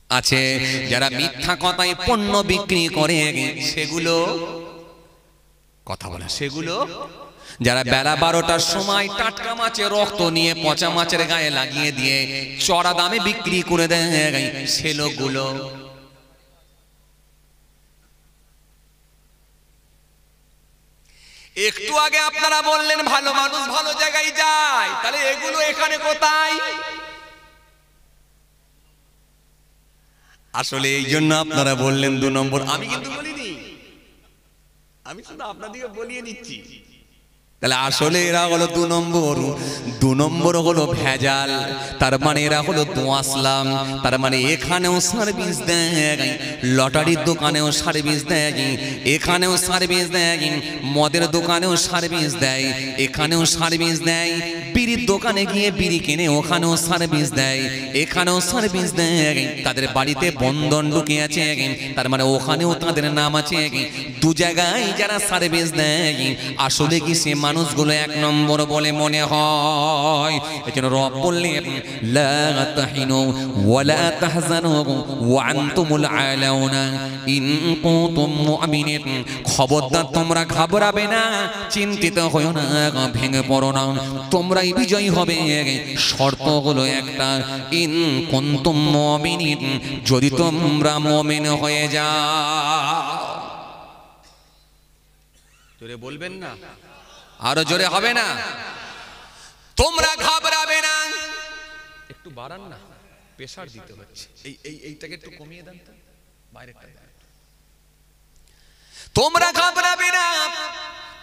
আছে যারা মিথ্যা কথায় পণ্য বিক্রি করে সেগুলো কথা বলে সেগুলো যারা বেলা 12টার সময় টাটকা মাছের রক্ত নিয়ে পচা মাছের গায়ে লাগিয়ে দিয়ে চড়া দামে বিক্রি করে দেয় সে লোকগুলো একটু আগে আপনারা বললেন ভালো মানুষ ভালো জায়গায় যায় তাহলে এগুলো এখানে কোথায় আসলে এই জন্য আপনারা বললেন 2 নম্বর আমি কিন্তু বলিনি আমি শুধু আপনাদেরকে বলিয়ে দিচ্ছি তাহলে আসলে এরা হলো 2 নম্বর হলো ভেজাল তার মানে এরা হলো দোয়াসলাম তার মানে এখানেও সার্ভিস দেয় লটারির দোকানেও সার্ভিস দেয় এখানেও সার্ভিস দেয় মদের দোকানেও সার্ভিস দেয় এখানেও সার্ভিস দেয় বিড়ির দোকানে গিয়ে বিড়ি কিনে ওখানেও সার্ভিস দেয় এখানেও সার্ভিস দেয় তাদের বাড়িতে বন্ধন ঢুকে আছে তার মানে ওখানেও তাদের নাম আছে 2 জায়গায় যারা সার্ভিস দেয় আসলে কি সে মানুষগুলো 1 নম্বর বলে মনে হয় এজন্য রব বললেন লা তাহিনু ওয়ালা তাহজানু ওয়া আনতুমুল আলাউনা ইন কুনতুম মুমিনিন খবরদার তোমরা ঘাবড়াবে না চিন্তিত হয়ো না ভেঙে পড়ো না তোমরাই বিজয়ী হবে শর্ত হলো একটা ইন কুনতুম মুমিনিন যদি তোমরা মুমিন হয়ে যাও জোরে বলবেন না আরো জোরে হবে না তোমরা ঘাবড়াবে না একটু বাড়ান না প্রেসার দিতে হচ্ছে এইটাকে একটু কমিয়ে দেন তো বাইরেটা দেন তোমরা ঘাবড়াবে না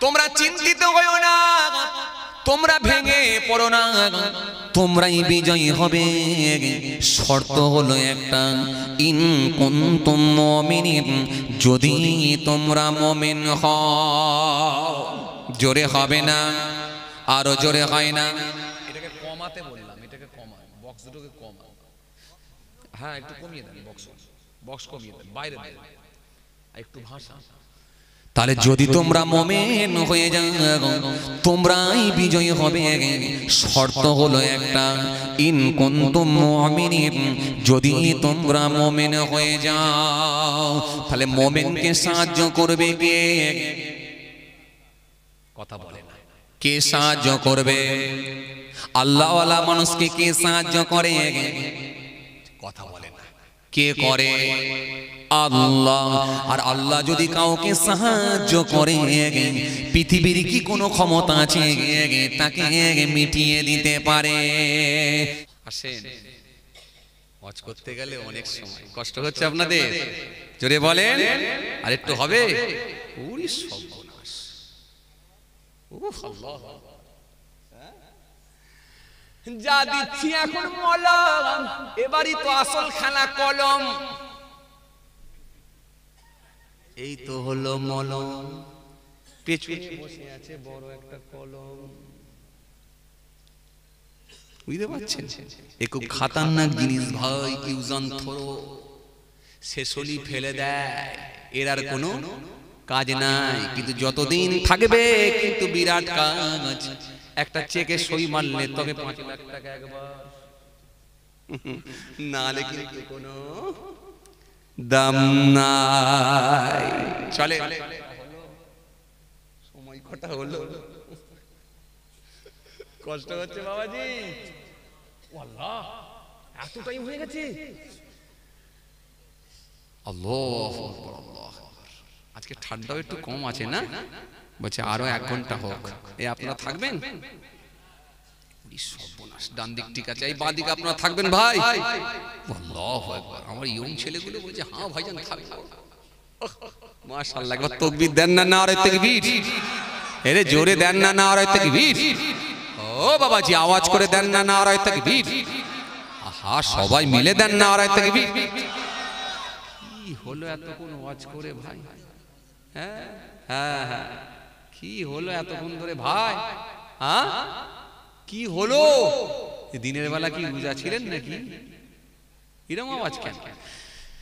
তোমরা চিন্তিত হয়ো না তোমরা ভেঙে পড়ো না তোমরাই বিজয়ী হবে শর্ত হলো একটা ইন কুনতুম মুমিনিন যদি তোমরা মুমিন হও জোরে হবে না আরো জোরে হয় না এটাকে কমাতে বললাম এটাকে কমান বক্স দুটোকে কমান হ্যাঁ একটু কমিয়ে দেন বক্স কমিয়ে দেন বাইরে দেন একটু ভাষা তাহলে যদি তোমরা মুমিন হয়ে যাও তোমরাই বিজয়ী হবে শর্ত হলো একটা ইন কুনতুম মুমিনিন যদি তোমরা মুমিন হয়ে যাও তাহলে মুমিনকে সাহায্য করবে কে কথা বলে না কে সাহায্য করবে আল্লাহ ওয়ালা মানুষকে কে সাহায্য করে কথা বলে না কে করে আল্লাহ আর আল্লাহ যদি কাউকে সাহায্য করে পৃথিবীর কি কোনো ক্ষমতা আছে তাকে মিটিয়ে দিতে পারে আসেন ওয়াজ করতে গেলে অনেক সময় কষ্ট হচ্ছে আপনাদের জোরে বলেন আর একটু হবে ওরে সর্বনাশ উফ আল্লাহ যা দিচ্ছি এখন মলম এবারই তো আসল খেলা কলম এই তো হলো মলম পেছনে বসে আছে বড় একটা কলম বুঝতে পারছেন এ খুব খাতারনাক জিনিস ভাই ইউজান থরো শেষলি ফেলে দেয় এর আর কোনো কাজ নাই কিন্তু যতদিন থাকবে কিন্তু বিরাট কাজ একটা চেকে সই মারলে তবে 5 লাখ টাকা একবার নালে কিন্তু কোনো দাম নাই চলে সময় কটা হলো কষ্ট হচ্ছে বাবাজি আল্লাহ এত টাইম হয়ে গেছে আল্লাহু আকবার আল্লাহু আকবার আজকে ঠান্ডাও একটু কম আছে না বলছে আরো 1 ঘন্টা হোক এই আপনারা থাকবেন সর্বনাশ ডান দিক ঠিক আছে এই বাঁ দিকে আপনারা থাকবেন ভাই আল্লাহু আকবার আমার ইয়ং ছেলেগুলো বলছে হ্যাঁ ভাইজান থাকবো মাশাআল্লাহ একবার তাকবীর দেন না নারে তাকবীর এরে জোরে দেন না নারে তাকবীর ও বাবাজি আওয়াজ করে দেন না নারে তাকবীর আহা সবাই মিলে দেন না নারে তাকবীর কি হলো এতক্ষণ ওয়াজ করে ভাই হ্যাঁ হ্যাঁ হ্যাঁ কি হলো এতক্ষণ ধরে ভাই হ্যাঁ কি হলো দিনের বেলা কি রোজা ছিলেন নাকি? এরকম আওয়াজ কেন?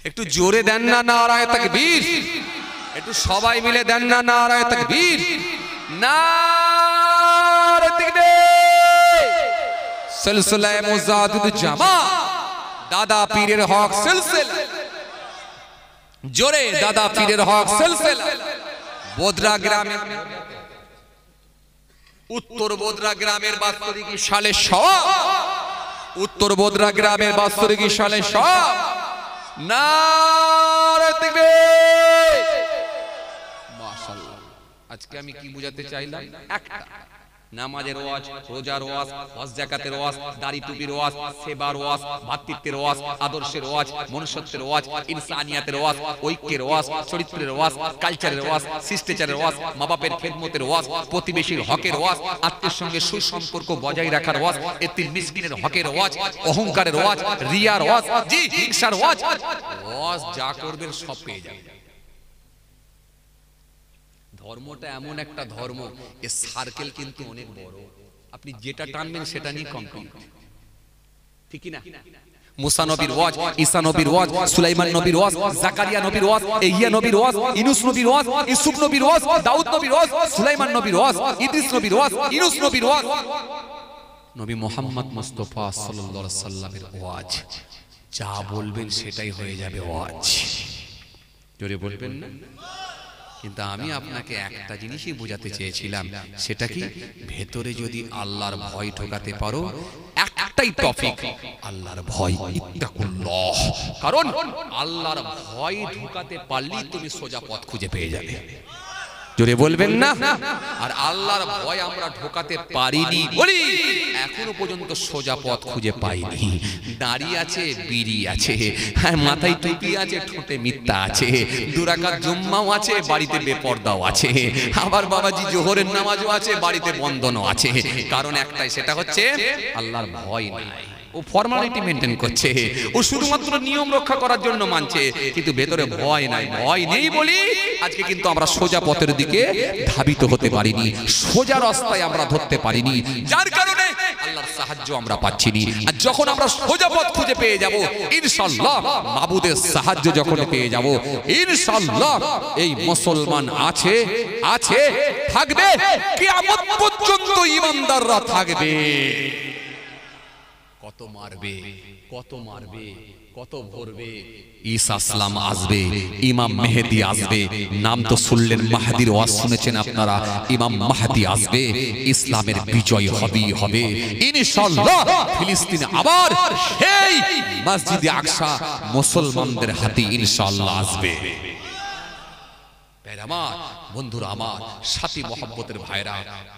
একটু জোরে দেন না নারায়ে তাকবীর, একটু সবাই মিলে দেন না নারায়ে তাকবীর, নারায়ে তাকবীর। সিলসিলায়ে মুজাদ্দিদ জামা, দাদা পীরের হক সিলসিলা, জোরে দাদা পীরের হক সিলসিলা। বোদরা গ্রামে, উত্তর বোদরা গ্রামের 72 সালে সব, উত্তর বোদরা গ্রামের 72 সালে সব নারায়ে তাকবীর। মাশাআল্লাহ। আজকে আমি কি বুঝাতে চাইলাম? একটা, নামাজের ওয়াজ, রোজার ওয়াজ, হজ যাকাতের ওয়াজ, দাড়ি টুপির ওয়াজ, সেবার ওয়াজ, ভাতৃত্বের ওয়াজ, আদর্শের ওয়াজ, মনুষ্যত্বের ওয়াজ, ইনসানিয়াতের ওয়াজ, ঐক্যের ওয়াজ, চরিত্রের ওয়াজ, কালচারের ওয়াজ, শিষ্টাচারের ওয়াজ, মা বাপের খেদমতের ওয়াজ, প্রতিবেশীর হকের ওয়াজ, আত্মীয়ের সঙ্গে সুসম্পর্ক বজায় রাখার ওয়াজ, এতিম মিসকিনের হকের ওয়াজ, অহংকারের ওয়াজ, রিয়ার ওয়াজ, জি হিংসার ওয়াজ, ওয়াজ যা করবেন সব পেয়ে যাবেন। ধর্মটা এমন একটা ধর্ম, এর সার্কেল কিন্তু অনেক বড়, আপনি যেটা টানবেন সেটা নিয়ে কমপ্লিট, ঠিক কি না? মুসা নবীর ওয়াজ, ঈসা নবীর ওয়াজ, সুলাইমান নবীর ওয়াজ, জাকারিয়া নবীর ওয়াজ, ইহইয়া নবীর ওয়াজ, ইউনূস নবীর ওয়াজ, ইউসুফ নবীর ওয়াজ, দাউদ নবীর ওয়াজ, সুলাইমান নবীর ওয়াজ, ইদ্রিস নবীর ওয়াজ, ইউনূস নবীর ওয়াজ, নবী মুহাম্মদ মুস্তাফা সাল্লাল্লাহু আলাইহি সাল্লামের ওয়াজ, যা বলবেন সেটাই হয়ে যাবে ওয়াজ। জোরে বলবেন না? কিন্তু আমি আপনাকে একটা জিনিসই বোঝাতে চেয়েছিলাম, সেটা কি, ভেতরে যদি আল্লাহর ভয় ঢোকাতে পারো, একটাই টপিক, আল্লাহর ভয়, ইত্তাকুল্লাহ। কারণ আল্লাহর ভয় ঢোকাতে পারলেই তুমি সোজা পথ খুঁজে পেয়ে যাবে। জোরে বলবেন না? আর আল্লাহর ভয় আমরা ঢোকাতে পারিনি বলি এখনো পর্যন্ত সোজা পথ খুঁজে পাইনি। দাড়ি আছে, বিড়ি আছে, হ্যাঁ মাথায় টুপি আছে, ঠোঁটে মিথ্যা আছে, দুরাকাত জুম্মাও আছে, বাড়িতে বেপরদাও আছে, আবার বাবাজি জোহরের নামাজও আছে, বাড়িতে বন্ধনও আছে। কারণ একটাই, সেটা হচ্ছে আল্লাহর ভয় নাই। ও ফর্মালিটি মেইনটেইন করছে, ও শুধুমাত্র নিয়ম রক্ষা করার জন্য মানছে, কিন্তু ভেতরে ভয় নাই। ভয় নেই বলি আজকে কিন্তু আমরা সোজা পথের দিকে ধাবিত হতে পারিনি, সোজা রাস্তায় আমরা ধরতে পারিনি, যার কারণে আল্লাহর সাহায্য আমরা পাচ্ছি না। আর যখন আমরা সোজা পথ খুঁজে পেয়ে যাব ইনশাআল্লাহ, মাবুদের সাহায্য যখন পেয়ে যাব ইনশাআল্লাহ, এই মুসলমান আছে, আছে, থাকবে, কিয়ামত পর্যন্ত ঈমানদাররা থাকবে। কত মারবে, কত মারবে, কত ভরবে, ঈসা আসলাম আসবে, ইমাম মেহেদী আসবে, নাম তো শুনলেন, মাহদীর ওয়াজ শুনেছেন আপনারা, ইমাম মাহদী আসবে, ইসলামের বিজয় হবেই হবে ইনশাআল্লাহ। ফিলিস্তিনে আবার সেই মসজিদে আকসা মুসলমানদের হাতে ইনশাআল্লাহ আসবে। আমার বন্ধুরা, আমার সাথী মহব্বতের ভাইরা,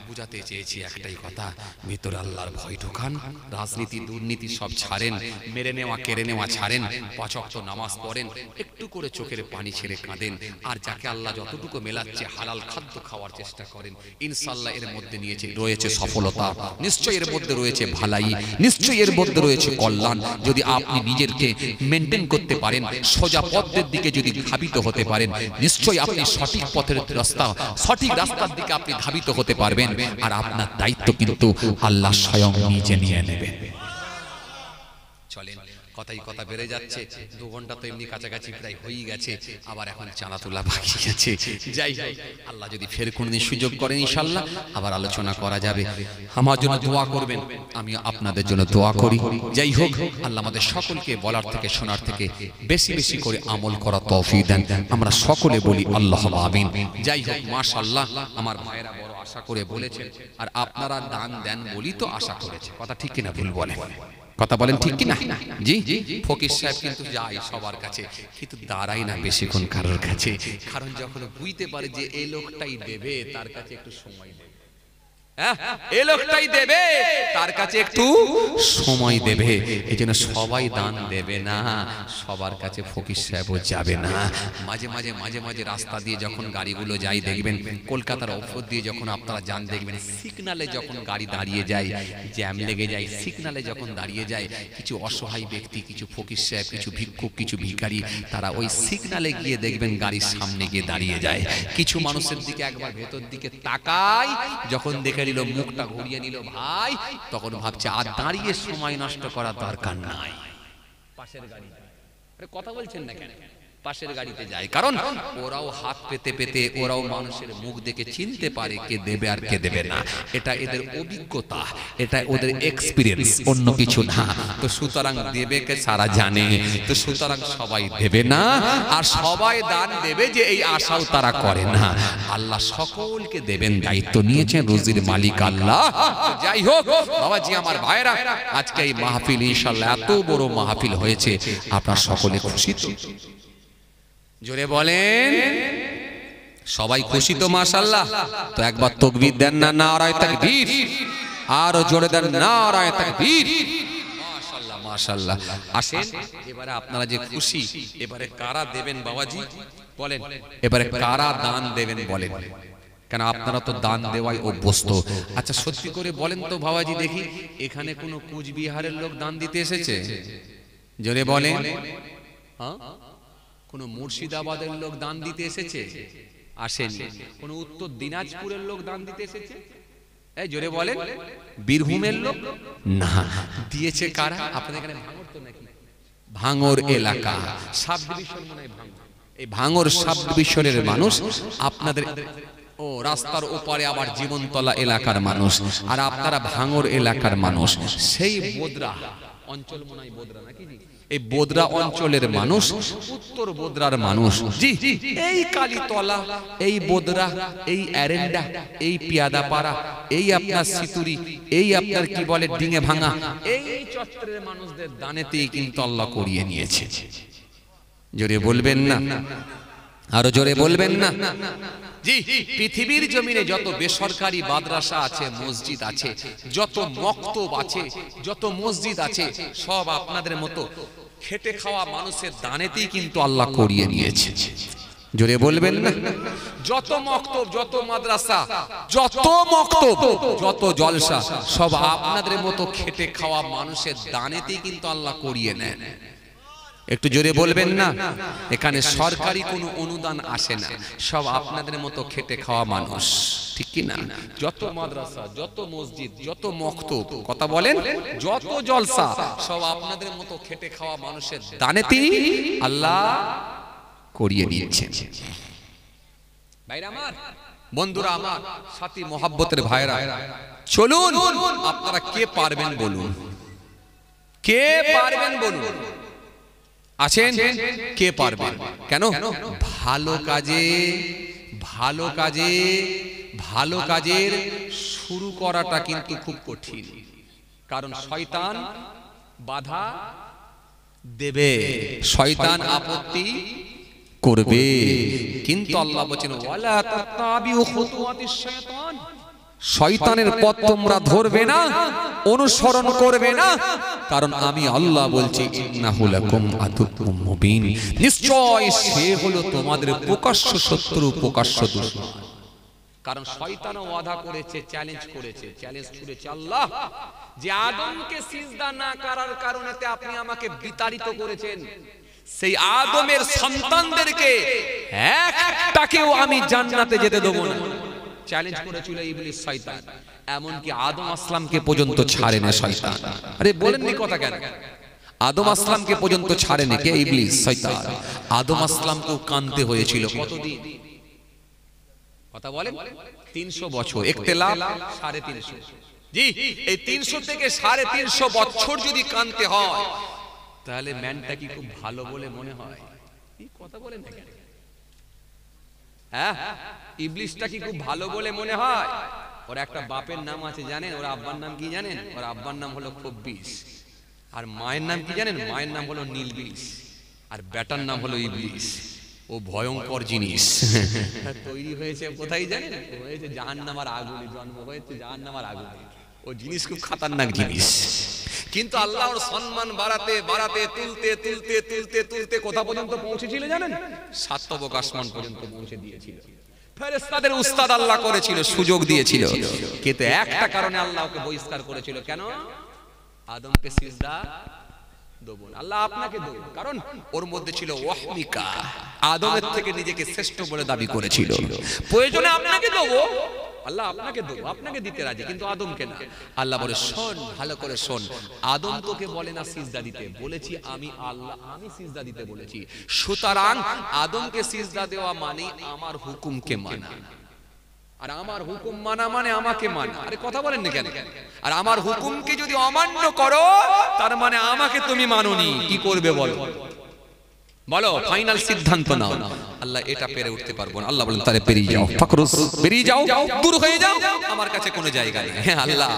বুঝাতে চেয়েছি একটাই কথা, ভিতরে আল্লাহর ভয় ঢোকান, রাজনীতি দুর্নীতি সব ছাড়েন, মেরে নেওয়া কেড়ে নেওয়া ছাড়েন, 5 ওয়াক্ত নামাজ পড়েন, একটু করে চোখের পানি ছেড়ে কাঁদেন, আর যাকে আল্লাহ যতটুকু মেলাচ্ছে হালাল খাদ্য খাওয়ার চেষ্টা করেন। ইনশাআল্লাহ এর মধ্যে রয়েছে সফলতা, নিশ্চয়ই এর মধ্যে রয়েছে ভালাই, নিশ্চয়ই এর মধ্যে রয়েছে কল্যাণ। যদি আপনি নিজেকে মেনটেন করতে পারেন, সোজা পথের দিকে যদি ধাবিত হতে পারেন, নিশ্চয়ই আপনি সঠিক পথের রাস্তা, সঠিক রাস্তার দিকে আপনি ধাবিত হতে পারবেন। আর আপনার দায়িত্ব কিন্তু আল্লাহ স্বয়ং নিজে নিয়ে নেবেন। চলেন, কথাই কথা বেড়ে যাচ্ছে, 2 ঘন্টা তো এমনি কাছাকাছি প্রায় হয়ে গেছে, আবার এখন চাঁদা তোলা বাকি আছে। যাই হোক, আল্লাহ যদি ফের কোনদিন সুযোগ করেন ইনশাআল্লাহ আবার আলোচনা করা যাবে। আমার জন্য দোয়া করবেন, আমি আপনাদের জন্য দোয়া করি। যাই হোক, আল্লাহ আমাদের সকলকে বলার থেকে শোনার থেকে বেশি বেশি করে আমল করা তৌফিক দেন, আমরা সকলে বলি আল্লাহুম্মা আমিন। যাই হোক, মাশাআল্লাহ আমার ভাইরা বড় আশা করে বলেছেন, আর আপনারা দান দেন বলি তো আশা করেছে। কথা ঠিক কিনা ভুল বলেন? কথা বলেন ঠিক কিনা? জি, ফকির সাহেব কিন্তু যায় সবার কাছে, কিন্তু দাঁড়ায় না বেশিক্ষণ কারোর কাছে। কারণ যখন বুঝতে পারে যে এই লোকটাই দেবে, তার কাছে একটু সময় দেবে, এই লোকটাই দেবে, তার কাছে একটু সময় দেবে। এই জন্য সবাই দান দেবে না, সবার কাছে ফকির সাহেবও যাবে না। মাঝে মাঝে মাঝে মাঝে রাস্তা দিয়ে যখন গাড়িগুলো যায় দেখবেন, কলকাতার উপর দিয়ে যখন আপনারা যান দেখবেন, সিগনালে যখন গাড়ি দাঁড়িয়ে যায়, জ্যাম লেগে যায়, সিগনালে যখন দাঁড়িয়ে যায়, কিছু অসহায় ব্যক্তি, কিছু ফকির সাহেব, কিছু ভিক্ষুক, কিছু ভিখারি, তারা ওই সিগনালে গিয়ে দেখবেন গাড়ির সামনে গিয়ে দাঁড়িয়ে যায়। কিছু মানুষের দিকে একবার ভেতর দিকে তাকায়, যখন দেখে দেখে নিল, মুখটা ঘুরিয়ে নিল ভাই, তখন ভাবছে আর দাঁড়িয়ে সময় নষ্ট করার দরকার নাই, পাশের গাড়ি। আরে কথা বলছেন না কেন? পাশের গাড়িতে যায়, কারণ ওরাও হাত পেতে পেতে ওরাও মানুষের মুখ দেখে চিনতে পারে কে দেবে আর কে দেবে না। এটা এদের অভিজ্ঞতা, এটা ওদের এক্সপিরিয়েন্স, অন্য কিছু না। তো সুতরাং দেবে কে সারা জানে, তো সুতরাং সবাই দেবে না, আর সবাই দান দেবে যে এই আশাও তারা করে না। আল্লাহ সকলকে দেবেন, দায়িত্ব নিয়েছেন, রুজির মালিক আল্লাহ। যাই হোক বাবাজি আমার ভাইরা, আজকে এই মাহফিল ইনশাআল্লাহ এত বড় মাহফিল হয়েছে, আপনারা সকলে খুশি তো? জোরে বলেন, সবাই খুশি তো মাশাআল্লাহ? তো একবার তাকবীর দেন না, নারায়ে তাকবীর, আর জোরে দেন নারায়ে তাকবীর। মাশাআল্লাহ মাশাআল্লাহ। আসেন এবারে আপনারা যে খুশি, এবারে কারা দেবেন বাবাজি বলেন? এবারে কারা দান দেবেন বলেন? কেন আপনারা তো দান দেওয়াই অভ্যস্ত। আচ্ছা সত্যি করে বলেন তো বাবাজি দেখি, এখানে কোনো কুচবিহারের লোক দান দিতে এসেছে? জোরে বলেন। হ্যাঁ, কোন মুর্শিদাবাদের লোক দান দিতে এসেছে? আসেনি। কোন উত্তর দিনাজপুরের লোক দান দিতে এসেছে? এই জোরে বলেন। বীরভূমের লোক? না। দিয়েছে কারা? আপনাদের এখানে ভাঙর তো নাকি? ভাঙর এলাকা, সাব ডিভিশন মনে হয় ভাঙর। এই ভাঙর সাব ডিভিশনের মানুষ আপনাদের, ও রাস্তার ওপারে আবার জীবনতলা এলাকার মানুষ, আর আপনারা ভাঙর এলাকার মানুষ। সেই বোদরা অঞ্চল মনে হয় বোদরা নাকি? এই বোদরা অঞ্চলের মানুষ, উত্তর বোদরার মানুষ। জি, এই কালীতলা, এই বোদরা, এই এরেন্ডা, এই পিয়াদাপাড়া, এই আপনার সিতুরি, এই আপনার কি বলে ডিঙে ভাঙা, এই চত্বরের মানুষদের দানেতেই কিন্তু আল্লাহ করিয়ে নিয়েছে। জোরে বলবেন না? আরো জোরে বলবেন না? জি, পৃথিবীর জমিনে যত বেসরকারি মাদ্রাসা আছে, মসজিদ আছে, যত মক্তব আছে, যত মসজিদ আছে, সব আপনাদের মতো খেটে খাওয়া মানুষের দানেতেই কিন্তু আল্লাহ করিয়ে নিয়েছে। জোরে বলবেন না? যত মক্তব, যত মাদ্রাসা, যত মক্তব, যত জলসা, সব আপনাদের মতো খেটে খাওয়া মানুষের দানেতেই কিন্তু আল্লাহ করিয়ে নেন। একটু জোরে বলবেন না? এখানে সরকারি কোনো অনুদান আসে না, সব আপনাদের মতো খেটে খাওয়া মানুষ, ঠিক কি না? যত মাদ্রাসা, যত মসজিদ, যত মক্তব, কথা বলেন, যত জলসা, সব আপনাদের মতো খেটে খাওয়া মানুষের দানেতেই আল্লাহ করিয়ে নিয়েছেন। ভাইরা আমার, বন্ধুরা আমার, সাথী মোহাব্বতের ভাইরা, চলুন আপনারা কে পারবেন বলুন? কে পারবেন বলুন? আছেন? কে পারবেন? কেন? ভালো কাজে, ভালো কাজে, ভালো কাজের শুরু করাটা কিন্তু খুব কঠিন, কারণ শয়তান বাধা দেবে, শয়তান আপত্তি করবে। কিন্তু আল্লাহ বলেন ওয়ালা তাতাবিউ খুতুওয়াতিশ শায়তান, শয়তানের পথ তোমরা ধরবে না, অনুসরণ করবে না, কারণ আমি আল্লাহ বলছি ইন্নাহু লাকুম আদুউম মুবিন, নিশ্চয় সে হলো তোমাদের প্রকাশ্য শত্রু, প্রকাশ্য দুশমন। কারণ শয়তানও ওয়াদা করেছে, চ্যালেঞ্জ করেছে, চ্যালেঞ্জ ছুড়েছে আল্লাহ যে আদমকে সিজদা না করার কারণেতে আপনি আমাকে বিতাড়িত করেছেন, সেই আদমের সন্তানদেরকে একটাকেও আমি জান্নাতে যেতে দেব না। চ্যালেঞ্জ করেছিল ইবলিস শয়তান, এমনকি আদম আসলামকে পর্যন্ত ছাড়েনি শয়তান। আরে বলেননি কথা কেন? আদম আসলামকে পর্যন্ত ছাড়েনি কে? ইবলিস শয়তান। আদম আসলামকেও কাঁদতে হয়েছিল কতদিন? কথা বলেন, 300 বছর, ইখতিলাফ 350। জি, এই 300 থেকে 350 বছর যদি কাঁদতে হয়, তাহলে ম্যানটা কি খুব ভালো বলে মনে হয়? কি কথা বলেন না কেন? হ্যাঁ, ইবলিসটা কি খুব ভালো বলে মনে হয়? ওর একটা বাপের নাম আছে জানেন? ওর আব্বার নাম কি জানেন? ওর আব্বার নাম হলো খব্বিস। আর মায়ের নাম কি জানেন? মায়ের নাম হলো নীলবিষ। আর বেটার নাম হলো ইবলিস। ও ভয়ঙ্কর জিনিস। তৈরি হয়েছে কোথায় জানেন? হয়েছে জাহান্নামের আগুনে, জন্ম হয়েছে জাহান্নামের আগুনে। ও জিনিস খুব খতরনাক জিনিস। কিন্তু আল্লাহ ওর সম্মান বাড়াতে বাড়াতে, তুলতে তুলতে তুলতে তুলতে কোথা পর্যন্ত পৌঁছেছিল জানেন? 7 তবক আসমান পর্যন্ত পৌঁছে দিয়েছিল। ফেরেশতাদের উস্তাদ আল্লাহ করেছিল, সুযোগ দিয়েছিল, কিন্তু একটা কারণে আল্লাহ ওকে বহিষ্কার করেছিল। কেন? আদমকে সিজদা দেব না। আল্লাহ আপনাকে দেব, কারণ ওর মধ্যে ছিল ওয়াহমিকা, আদমের থেকে নিজেকে শ্রেষ্ঠ বলে দাবি করেছিল। প্রয়োজনে আপনাকে দেব, আল্লাহ আপনাকে দেবো, আপনাকে দিতে রাজি, কিন্তু আদমকে না। আল্লাহ বলে শোন, ভালো করে শোন, আদম তোকে বলে না সিজদা দিতে, বলেছি আমি আল্লাহ, আমি সিজদা দিতে বলেছি। সুতরাং আদমকে সিজদা দেওয়া মানে আমার হুকুমকে মানা, আর আমার হুকুম মানা মানে আমাকে মানা। আরে কথা বলেন না কেন? আর আমার হুকুমকে যদি অমান্য করো তার মানে আমাকে তুমি মানোনি। কি করবে বলো, বলো, ফাইনাল সিদ্ধান্ত নাও। আল্লাহ এটা পেরে উঠতে পারবো না। আল্লাহ বলেন তারে পেরিয়ে যাও, ফাকরুস, বেরিয়ে যাও, দূর হয়ে যাও, আমার কাছে কোনো জায়গা নেই। হ্যাঁ আল্লাহ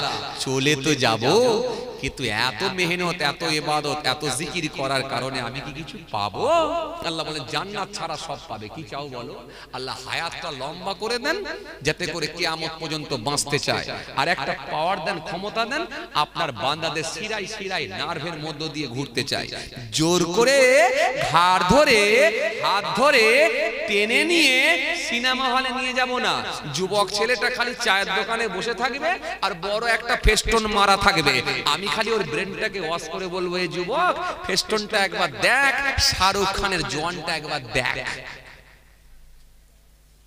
চলে তো যাব, কিন্তু এত মেহনত, এত ইবাদত, এত জিকির করার কারণে আমি কি কিছু পাবো? আল্লাহ বলেন জান্নাত ছাড়া সব পাবে। কি চাও বলো? আল্লাহ হায়াতটা লম্বা করে দেন যাতে করে কিয়ামত পর্যন্ত বাঁচতে চায়, আর একটা পাওয়ার দেন, ক্ষমতা দেন, আপনার বান্দাদের শিরায় শিরায় নার্ভের মধ্য দিয়ে ঘুরতে চায়। জোর করে ঘাড় ধরে হাত ধরে টেনে নিয়ে সিনেমা হলে নিয়ে যাব না। যুবক ছেলেটা খালি চায়ের দোকানে বসে থাকবে আর বড় একটা ফেস্টন মারা থাকবে, আমি খালি ওর ব্রেনটাকে ওয়াশ করে বলবো, এই যুবক ফেস্টনটা একবার দেখ, শাহরুখ খানের জওয়ানটা একবার দেখ।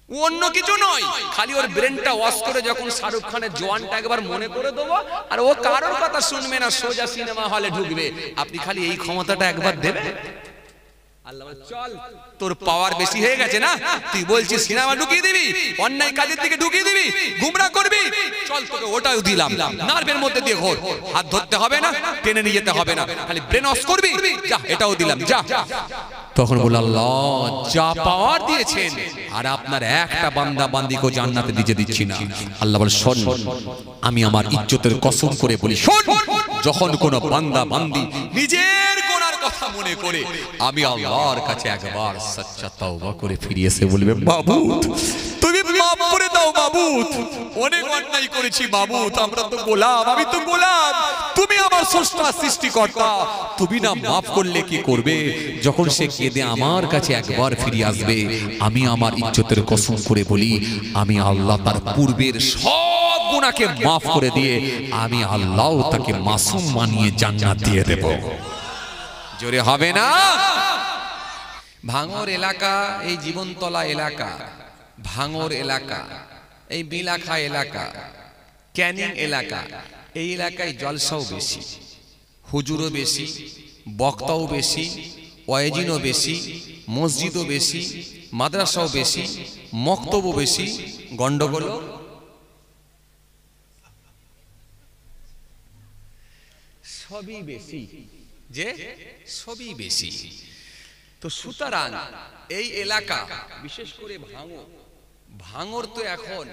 অন্য কিছু নয়, খালি ওর ব্রেনটা ওয়াশ করে যখন শাহরুখ খানের জওয়ানটা একবার মনে করে দেবো, আর ও কারোর কথা শুনবে না, সোজা সিনেমা হলে ঢুকবে। আপনি খালি এই ক্ষমতাটা একবার দেবেন। আল্লাহ বলে চল, তোর পাওয়ার বেশি হয়ে গেছে না, তুই বলছিস সিনেমা ঢুকিয়ে দিবি, অন্যায় কাজের দিকে ঢুকিয়ে দিবি, গুমরা করবি, চল তোকে ওটাও দিলাম, নার্ভের মধ্যে দিয়ে ঘোর, হাত ধরতে হবে না, টেনে নিয়ে যেতে হবে না, খালি ব্রেন ওয়াশ করবি, যা এটাও দিলাম, যা। তখন বলে আল্লাহ যা পাওয়ার দিয়েছেন, আর আপনার একটা বান্দা বান্দিকে জান্নাতে দিতে দিচ্ছি না। আল্লাহ বলে শোন, আমি আমার ইজ্জতের কসম করে বলি, শোন, যখন কোন বান্দা বান্দি নিজের গুনার কথা মনে করে আমি আল্লাহর কাছে একবার সচ্চা তওবা করে ফিরে এসে বলবে, মাবুদ তুমি মাফ করে দাও, মাবুদ অনেক অন্যায় করেছি, মাবুদ আমরা তো গোলাম, আমি তো গোলাম, তুমি আমার স্রষ্টা সৃষ্টিকর্তা, তুমি না মাফ করলে কি করবে? যখন সে কেঁদে আমার কাছে একবার ফিরে আসবে, আমি আমার ইজ্জতের কসম করে বলি, আমি আল্লাহ তার পূর্বের সব গুনাহকে মাফ করে দিয়ে আমি আল্লাহ তাকে মাসুম মানিয়ে জান্নাত দিয়ে দেব। জোরে হবে না? ভাঙর এলাকা, এই জীবনতলা এলাকা, ভাঙর এলাকা, এই বিলাখা এলাকা, ক্যানিং এলাকা, এই এলাকায় জলসাও বেশি, হুজুরও বেশি, বক্তাও বেশি, ওয়াইজিনও বেশি, মসজিদও বেশি, মাদ্রাসাও বেশি, মক্তবও বেশি, গন্ডগোলও সবই বেশি, যে সবই বেশি। তো সুতরাং এই এলাকা বিশেষ করে ভাঙর, ভাঙর তো এখন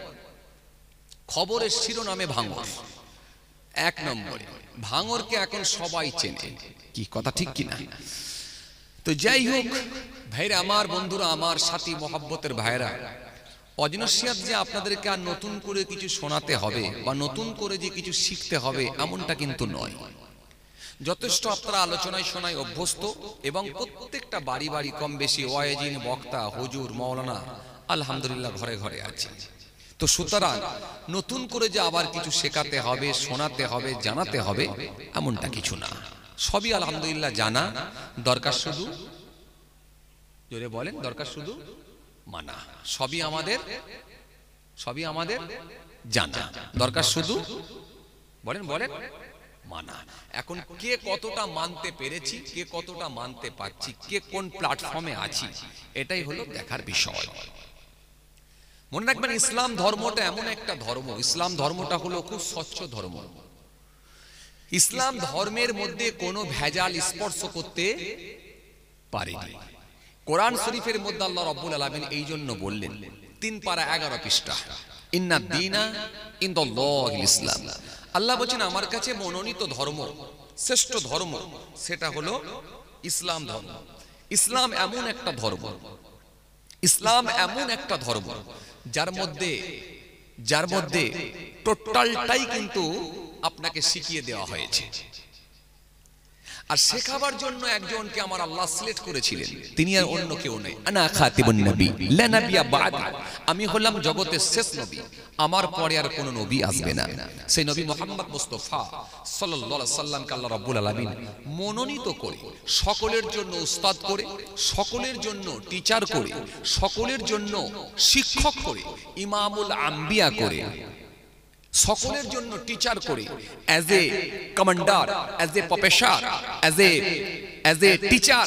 খবরের শিরোনামে ভাঙর এক নম্বরে, ভাঙরকে এখন সবাই চেনে। কি কথা ঠিক কিনা? তো যাই হোক ভাইরা আমার, বন্ধুরা আমার, সাথী মহব্বতের ভাইরা, অজনসিয়াত যে আপনাদেরকে আর নতুন করে কিছু শোনাতে হবে বা নতুন করে যে কিছু শিখতে হবে এমনটা কিন্তু নয়। যথেষ্ট আপনারা আলোচনায় শোনায় অভ্যস্ত, এবং প্রত্যেকটা বাড়ি বাড়ি কম বেশি ওয়াইজিন, বক্তা, হুজুর, মাওলানা আলহামদুলিল্লাহ ঘরে ঘরে আছে। তো সুতরাং নতুন করে যে আবার কিছু শেখাতে হবে, শোনাতে হবে, জানাতে হবে এমনটা কিছু না, সবই আলহামদুলিল্লাহ জানা। দরকার শুধু, জোরে বলেন, দরকার শুধু মানা। সবই আমাদের জানা, দরকার শুধু বলেন বলেন মানা। এখন কে কতটা মানতে পেরেছি, কে কতটা মানতে পারছি, কে কোন প্ল্যাটফর্মে আছি, এটাই হলো দেখার বিষয়। মনে রাখবেন ইসলাম ধর্মটা এমন একটা ধর্ম, ইসলাম ধর্মটা হলো খুব স্বচ্ছ ধর্ম। ইসলাম ধর্মের মধ্যে কোনো ভেজাল স্পর্শ করতে পারেনি। কোরআন শরীফের মধ্যে আল্লাহ রাব্বুল আলামিন এই জন্য বললেন, 3 পারা 11 পৃষ্ঠা, ইন্না দীনা ইনদাল্লাহিল ইসলাম। আল্লাহ বলেন আমার কাছে মনোনীত ধর্ম, শ্রেষ্ঠ ধর্ম সেটা হলো ইসলাম ধর্ম। ইসলাম এমন একটা ধর্ম, ইসলাম এমন একটা ধর্ম যার মধ্যে টোটালটাই কিন্তু আপনাকে শিখিয়ে দেওয়া হয়েছে। আর শেখাবার জন্য একজনকে আমার আল্লাহ সিলেক্ট করেছিলেন, তিনি আর অন্য কেউ নয়। আনা খাতিবুন নবী লা নাবিয়া বা'দ, আমি হলাম জগতের শেষ নবী, আমার পরে আর কোনো নবী আসবে না। সেই নবী মুহাম্মদ মুস্তাফা সাল্লাল্লাহু আলাইহি সাল্লামকে আল্লাহ রাব্বুল আলামিন মনোনীত করে, সকলের জন্য উস্তাদ করে, সকলের জন্য টিচার করে, সকলের জন্য শিক্ষক করে, ইমামুল আম্বিয়া করে, সকলের জন্য টিচার করে, as a commander, as a professor, as a teacher.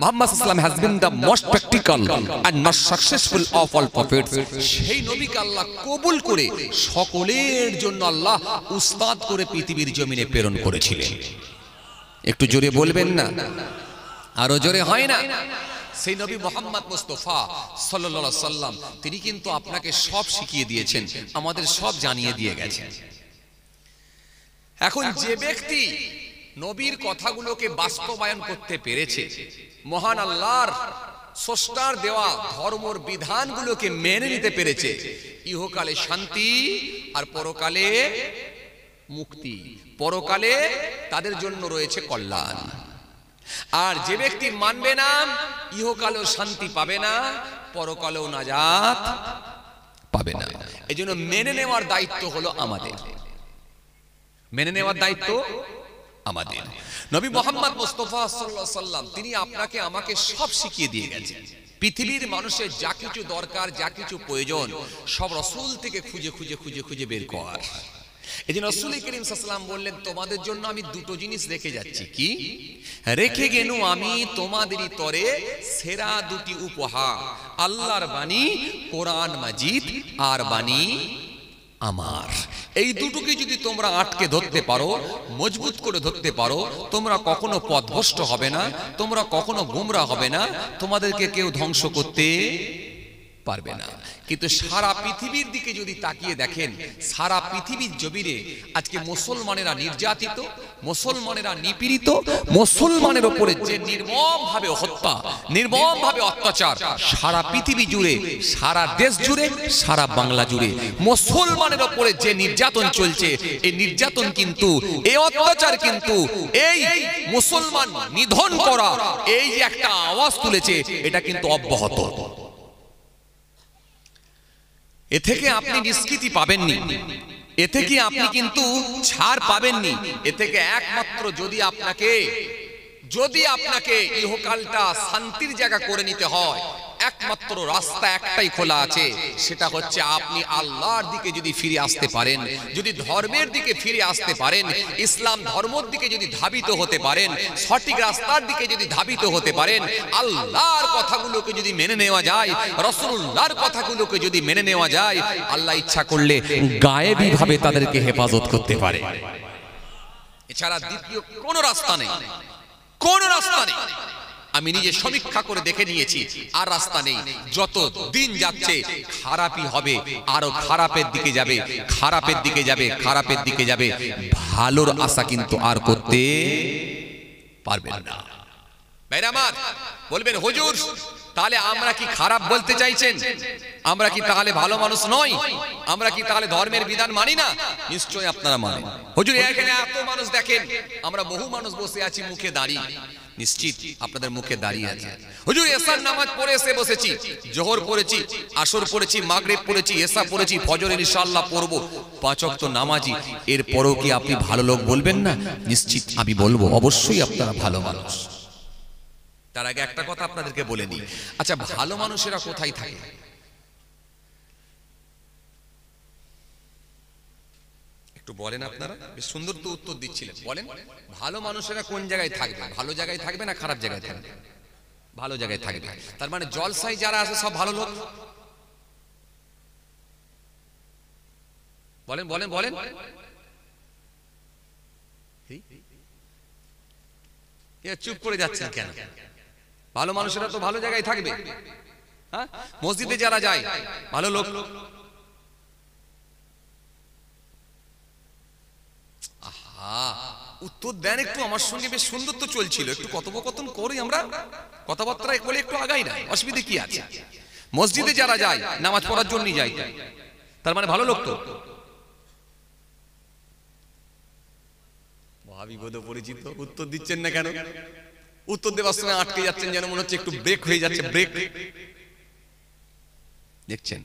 Muhammad সাল্লাল্লাহু আলাইহি ওয়াসাল্লাম has been the most practical and most successful of all prophets। সেই নবীকে আল্লাহ কবুল করে সকলের জন্য আল্লাহ উস্তাদ করে পৃথিবীর জমিনে প্রেরণ করেছিলেন। একটু জোরে বলবেন না? আরো জোরে হয় না? সেই নবী মুহাম্মদ মুস্তাফা সাল্লাল্লাহু আলাইহি সাল্লাম তিনি কিন্তু আপনাকে সব শিখিয়ে দিয়েছেন, আমাদের সব জানিয়ে দিয়ে গেছেন। এখন যে ব্যক্তি নবীর কথাগুলোকে বাস্তবায়ন করতে পেরেছে, মহান আল্লাহর স্রষ্টার দেওয়া ধর্মর বিধানগুলোকে মেনে নিতে পেরেছে, ইহকালে শান্তি আর পরকালে মুক্তি, পরকালে তাদের জন্য রয়েছে কল্যাণ। আর যে ব্যক্তি মানবে না, ইহকালেও শান্তি পাবে না, পরকালেও নাজাত পাবে না। এজন্য মেনে নেওয়ার দায়িত্ব হলো আমাদের, মেনে নেওয়ার দায়িত্ব আমাদের। নবী মুহাম্মদ মুস্তাফা সাল্লাল্লাহু আলাইহি সাল্লাম তিনি আপনাকে আমাকে সব শিখিয়ে দিয়ে গেছেন। পৃথিবীর মানুষের যা কিছু দরকার, যা কিছু প্রয়োজন, সব রাসূল থেকে খুঁজে খুঁজে খুঁজে খুঁজে বের কর। এজন্য রাসূল করিম সাল্লাল্লাহু আলাইহি ওয়াসাল্লাম বললেন, তোমাদের জন্য আমি দুটো জিনিস রেখে যাচ্ছি। কি রেখে গেনু? আমি তোমাদেরই তরে সেরা দুটি উপহার, আল্লাহর বাণী কোরআন মাজিদ আর বাণী আমার। এই দুটোকে যদি তোমরা আটকে ধরতে পারো, মজবুত করে ধরতে পারো, তোমরা কখনো পথভ্রষ্ট হবে না, তোমরা কখনো গোমরা হবে না, তোমাদেরকে কেউ ধ্বংস করতে পারবে না। কিন্তু সারা পৃথিবীর দিকে যদি তাকিয়ে দেখেন, সারা পৃথিবীর জমিনে আজকে মুসলমানেরা নির্যাতিত, মুসলমানেরা নিপীড়িত, মুসলমানের উপরে যে নির্মমভাবে হত্যা, নির্মমভাবে অত্যাচার, সারা পৃথিবী জুড়ে, সারা দেশ জুড়ে, সারা বাংলা জুড়ে মুসলমানের উপরে যে নির্যাতন চলছে, এই নির্যাতন কিন্তু, এই অত্যাচার কিন্তু, এই মুসলমান নিধন করা, এই যে একটা আওয়াজ তুলেছে, এটা কিন্তু অব্যাহত। এ থেকে আপনি নিষ্কৃতি পাবেননি, এ থেকে আপনি কিন্তু ছাড় পাবেননি। এ থেকে একমাত্র যদি আপনাকে ইহকালটা শান্তির জায়গা করে নিতে হয়, একমাত্র রাস্তা একটাই খোলা আছে, সেটা হচ্ছে আপনি আল্লাহর দিকে যদি ফিরে আসতে পারেন, যদি ধর্মের দিকে ফিরে আসতে পারেন, ইসলাম ধর্মের দিকে যদি ধাবিত হতে পারেন, সঠিক রাস্তার দিকে যদি ধাবিত হতে পারেন, আল্লাহর কথাগুলোকে যদি মেনে নেওয়া যায়, রাসূলুল্লাহর কথাগুলোকে যদি মেনে নেওয়া যায়, আল্লাহ ইচ্ছা করলে গায়েবী ভাবে তাদেরকে হেফাজত করতে পারে। এছাড়া দ্বিতীয় কোনো রাস্তা নেই, কোনো রাস্তা নেই। আমি নিজে সমীক্ষা করে দেখে নিয়েছি, আর রাস্তা নেই। যত দিন যাচ্ছে খারাপই হবে, আরো খারাপের দিকে যাবে, খারাপের দিকে যাবে, খারাপের দিকে যাবে। ভালোর আশা কিন্তু আর করতে পারবেন না। ভাইরা আমার বলবেন, হুজুর তাহলে আমরা কি খারাপ বলতে চাইছেন? আমরা কি তাহলে ভালো মানুষ নই? আমরা কি তাহলে ধর্মের বিধান মানি না? নিশ্চয়ই আপনারা মানেন। হুজুর এখানে এত মানুষ দেখেন, আমরা বহু মানুষ বসে আছি মুখে দাঁড়িয়ে, নিশ্চিত আপনাদের মুখে দাঁড়িয়ে আছে। হুজুর এশার নামাজ পড়ে এসে বসেছি, জোহর পড়েছি, আসর পড়েছি, মাগরিব পড়েছি, এশা পড়েছি, ফজর ইনশাআল্লাহ পড়বো, 5 ওয়াক্ত নামাজি। এরপরও কি আপনি ভালো লোক বলবেন না? নিশ্চিত আমি বলবো, অবশ্যই আপনারা ভালো মানুষ। তার আগে একটা কথা আপনাদেরকে বলে দিই, আচ্ছা ভালো মানুষেরা কোথায় থাকে? একটু বলেন আপনারা, বেশ সুন্দর তো উত্তর দিচ্ছিলেন। বলেন ভালো মানুষেরা কোন জায়গায় থাকবে? ভালো জায়গায় থাকবে না খারাপ জায়গায় থাকবে? ভালো জায়গায় থাকবে। তার মানে জলসায় যারা আছে সব ভালো লোক? বলেন বলেন বলেন। চুপ করে যাচ্ছেন কেন? ভালো মানুষেরা তো ভালো জায়গায় থাকবে। হ্যাঁ, মসজিদে যারা যায় ভালো লোক। উত্তর দেন একটু, আমার সঙ্গে বেশ সুন্দর তো চলছিল, একটু কথোপকথন করি আমরা, কথাবার্তা বলে একটু আগাই না, অসুবিধা কি আছে? মসজিদে যারা যায় নামাজ পড়ার জন্য যায়, তার মানে ভালো লোক তো? বিপদে পরিচিত উত্তর দিচ্ছেন না কেন? উত্তর দেওয়ার সময় আটকে যাচ্ছেন, যেন মনে হচ্ছে একটু ব্রেক হয়ে যাচ্ছে, ব্রেক। দেখছেন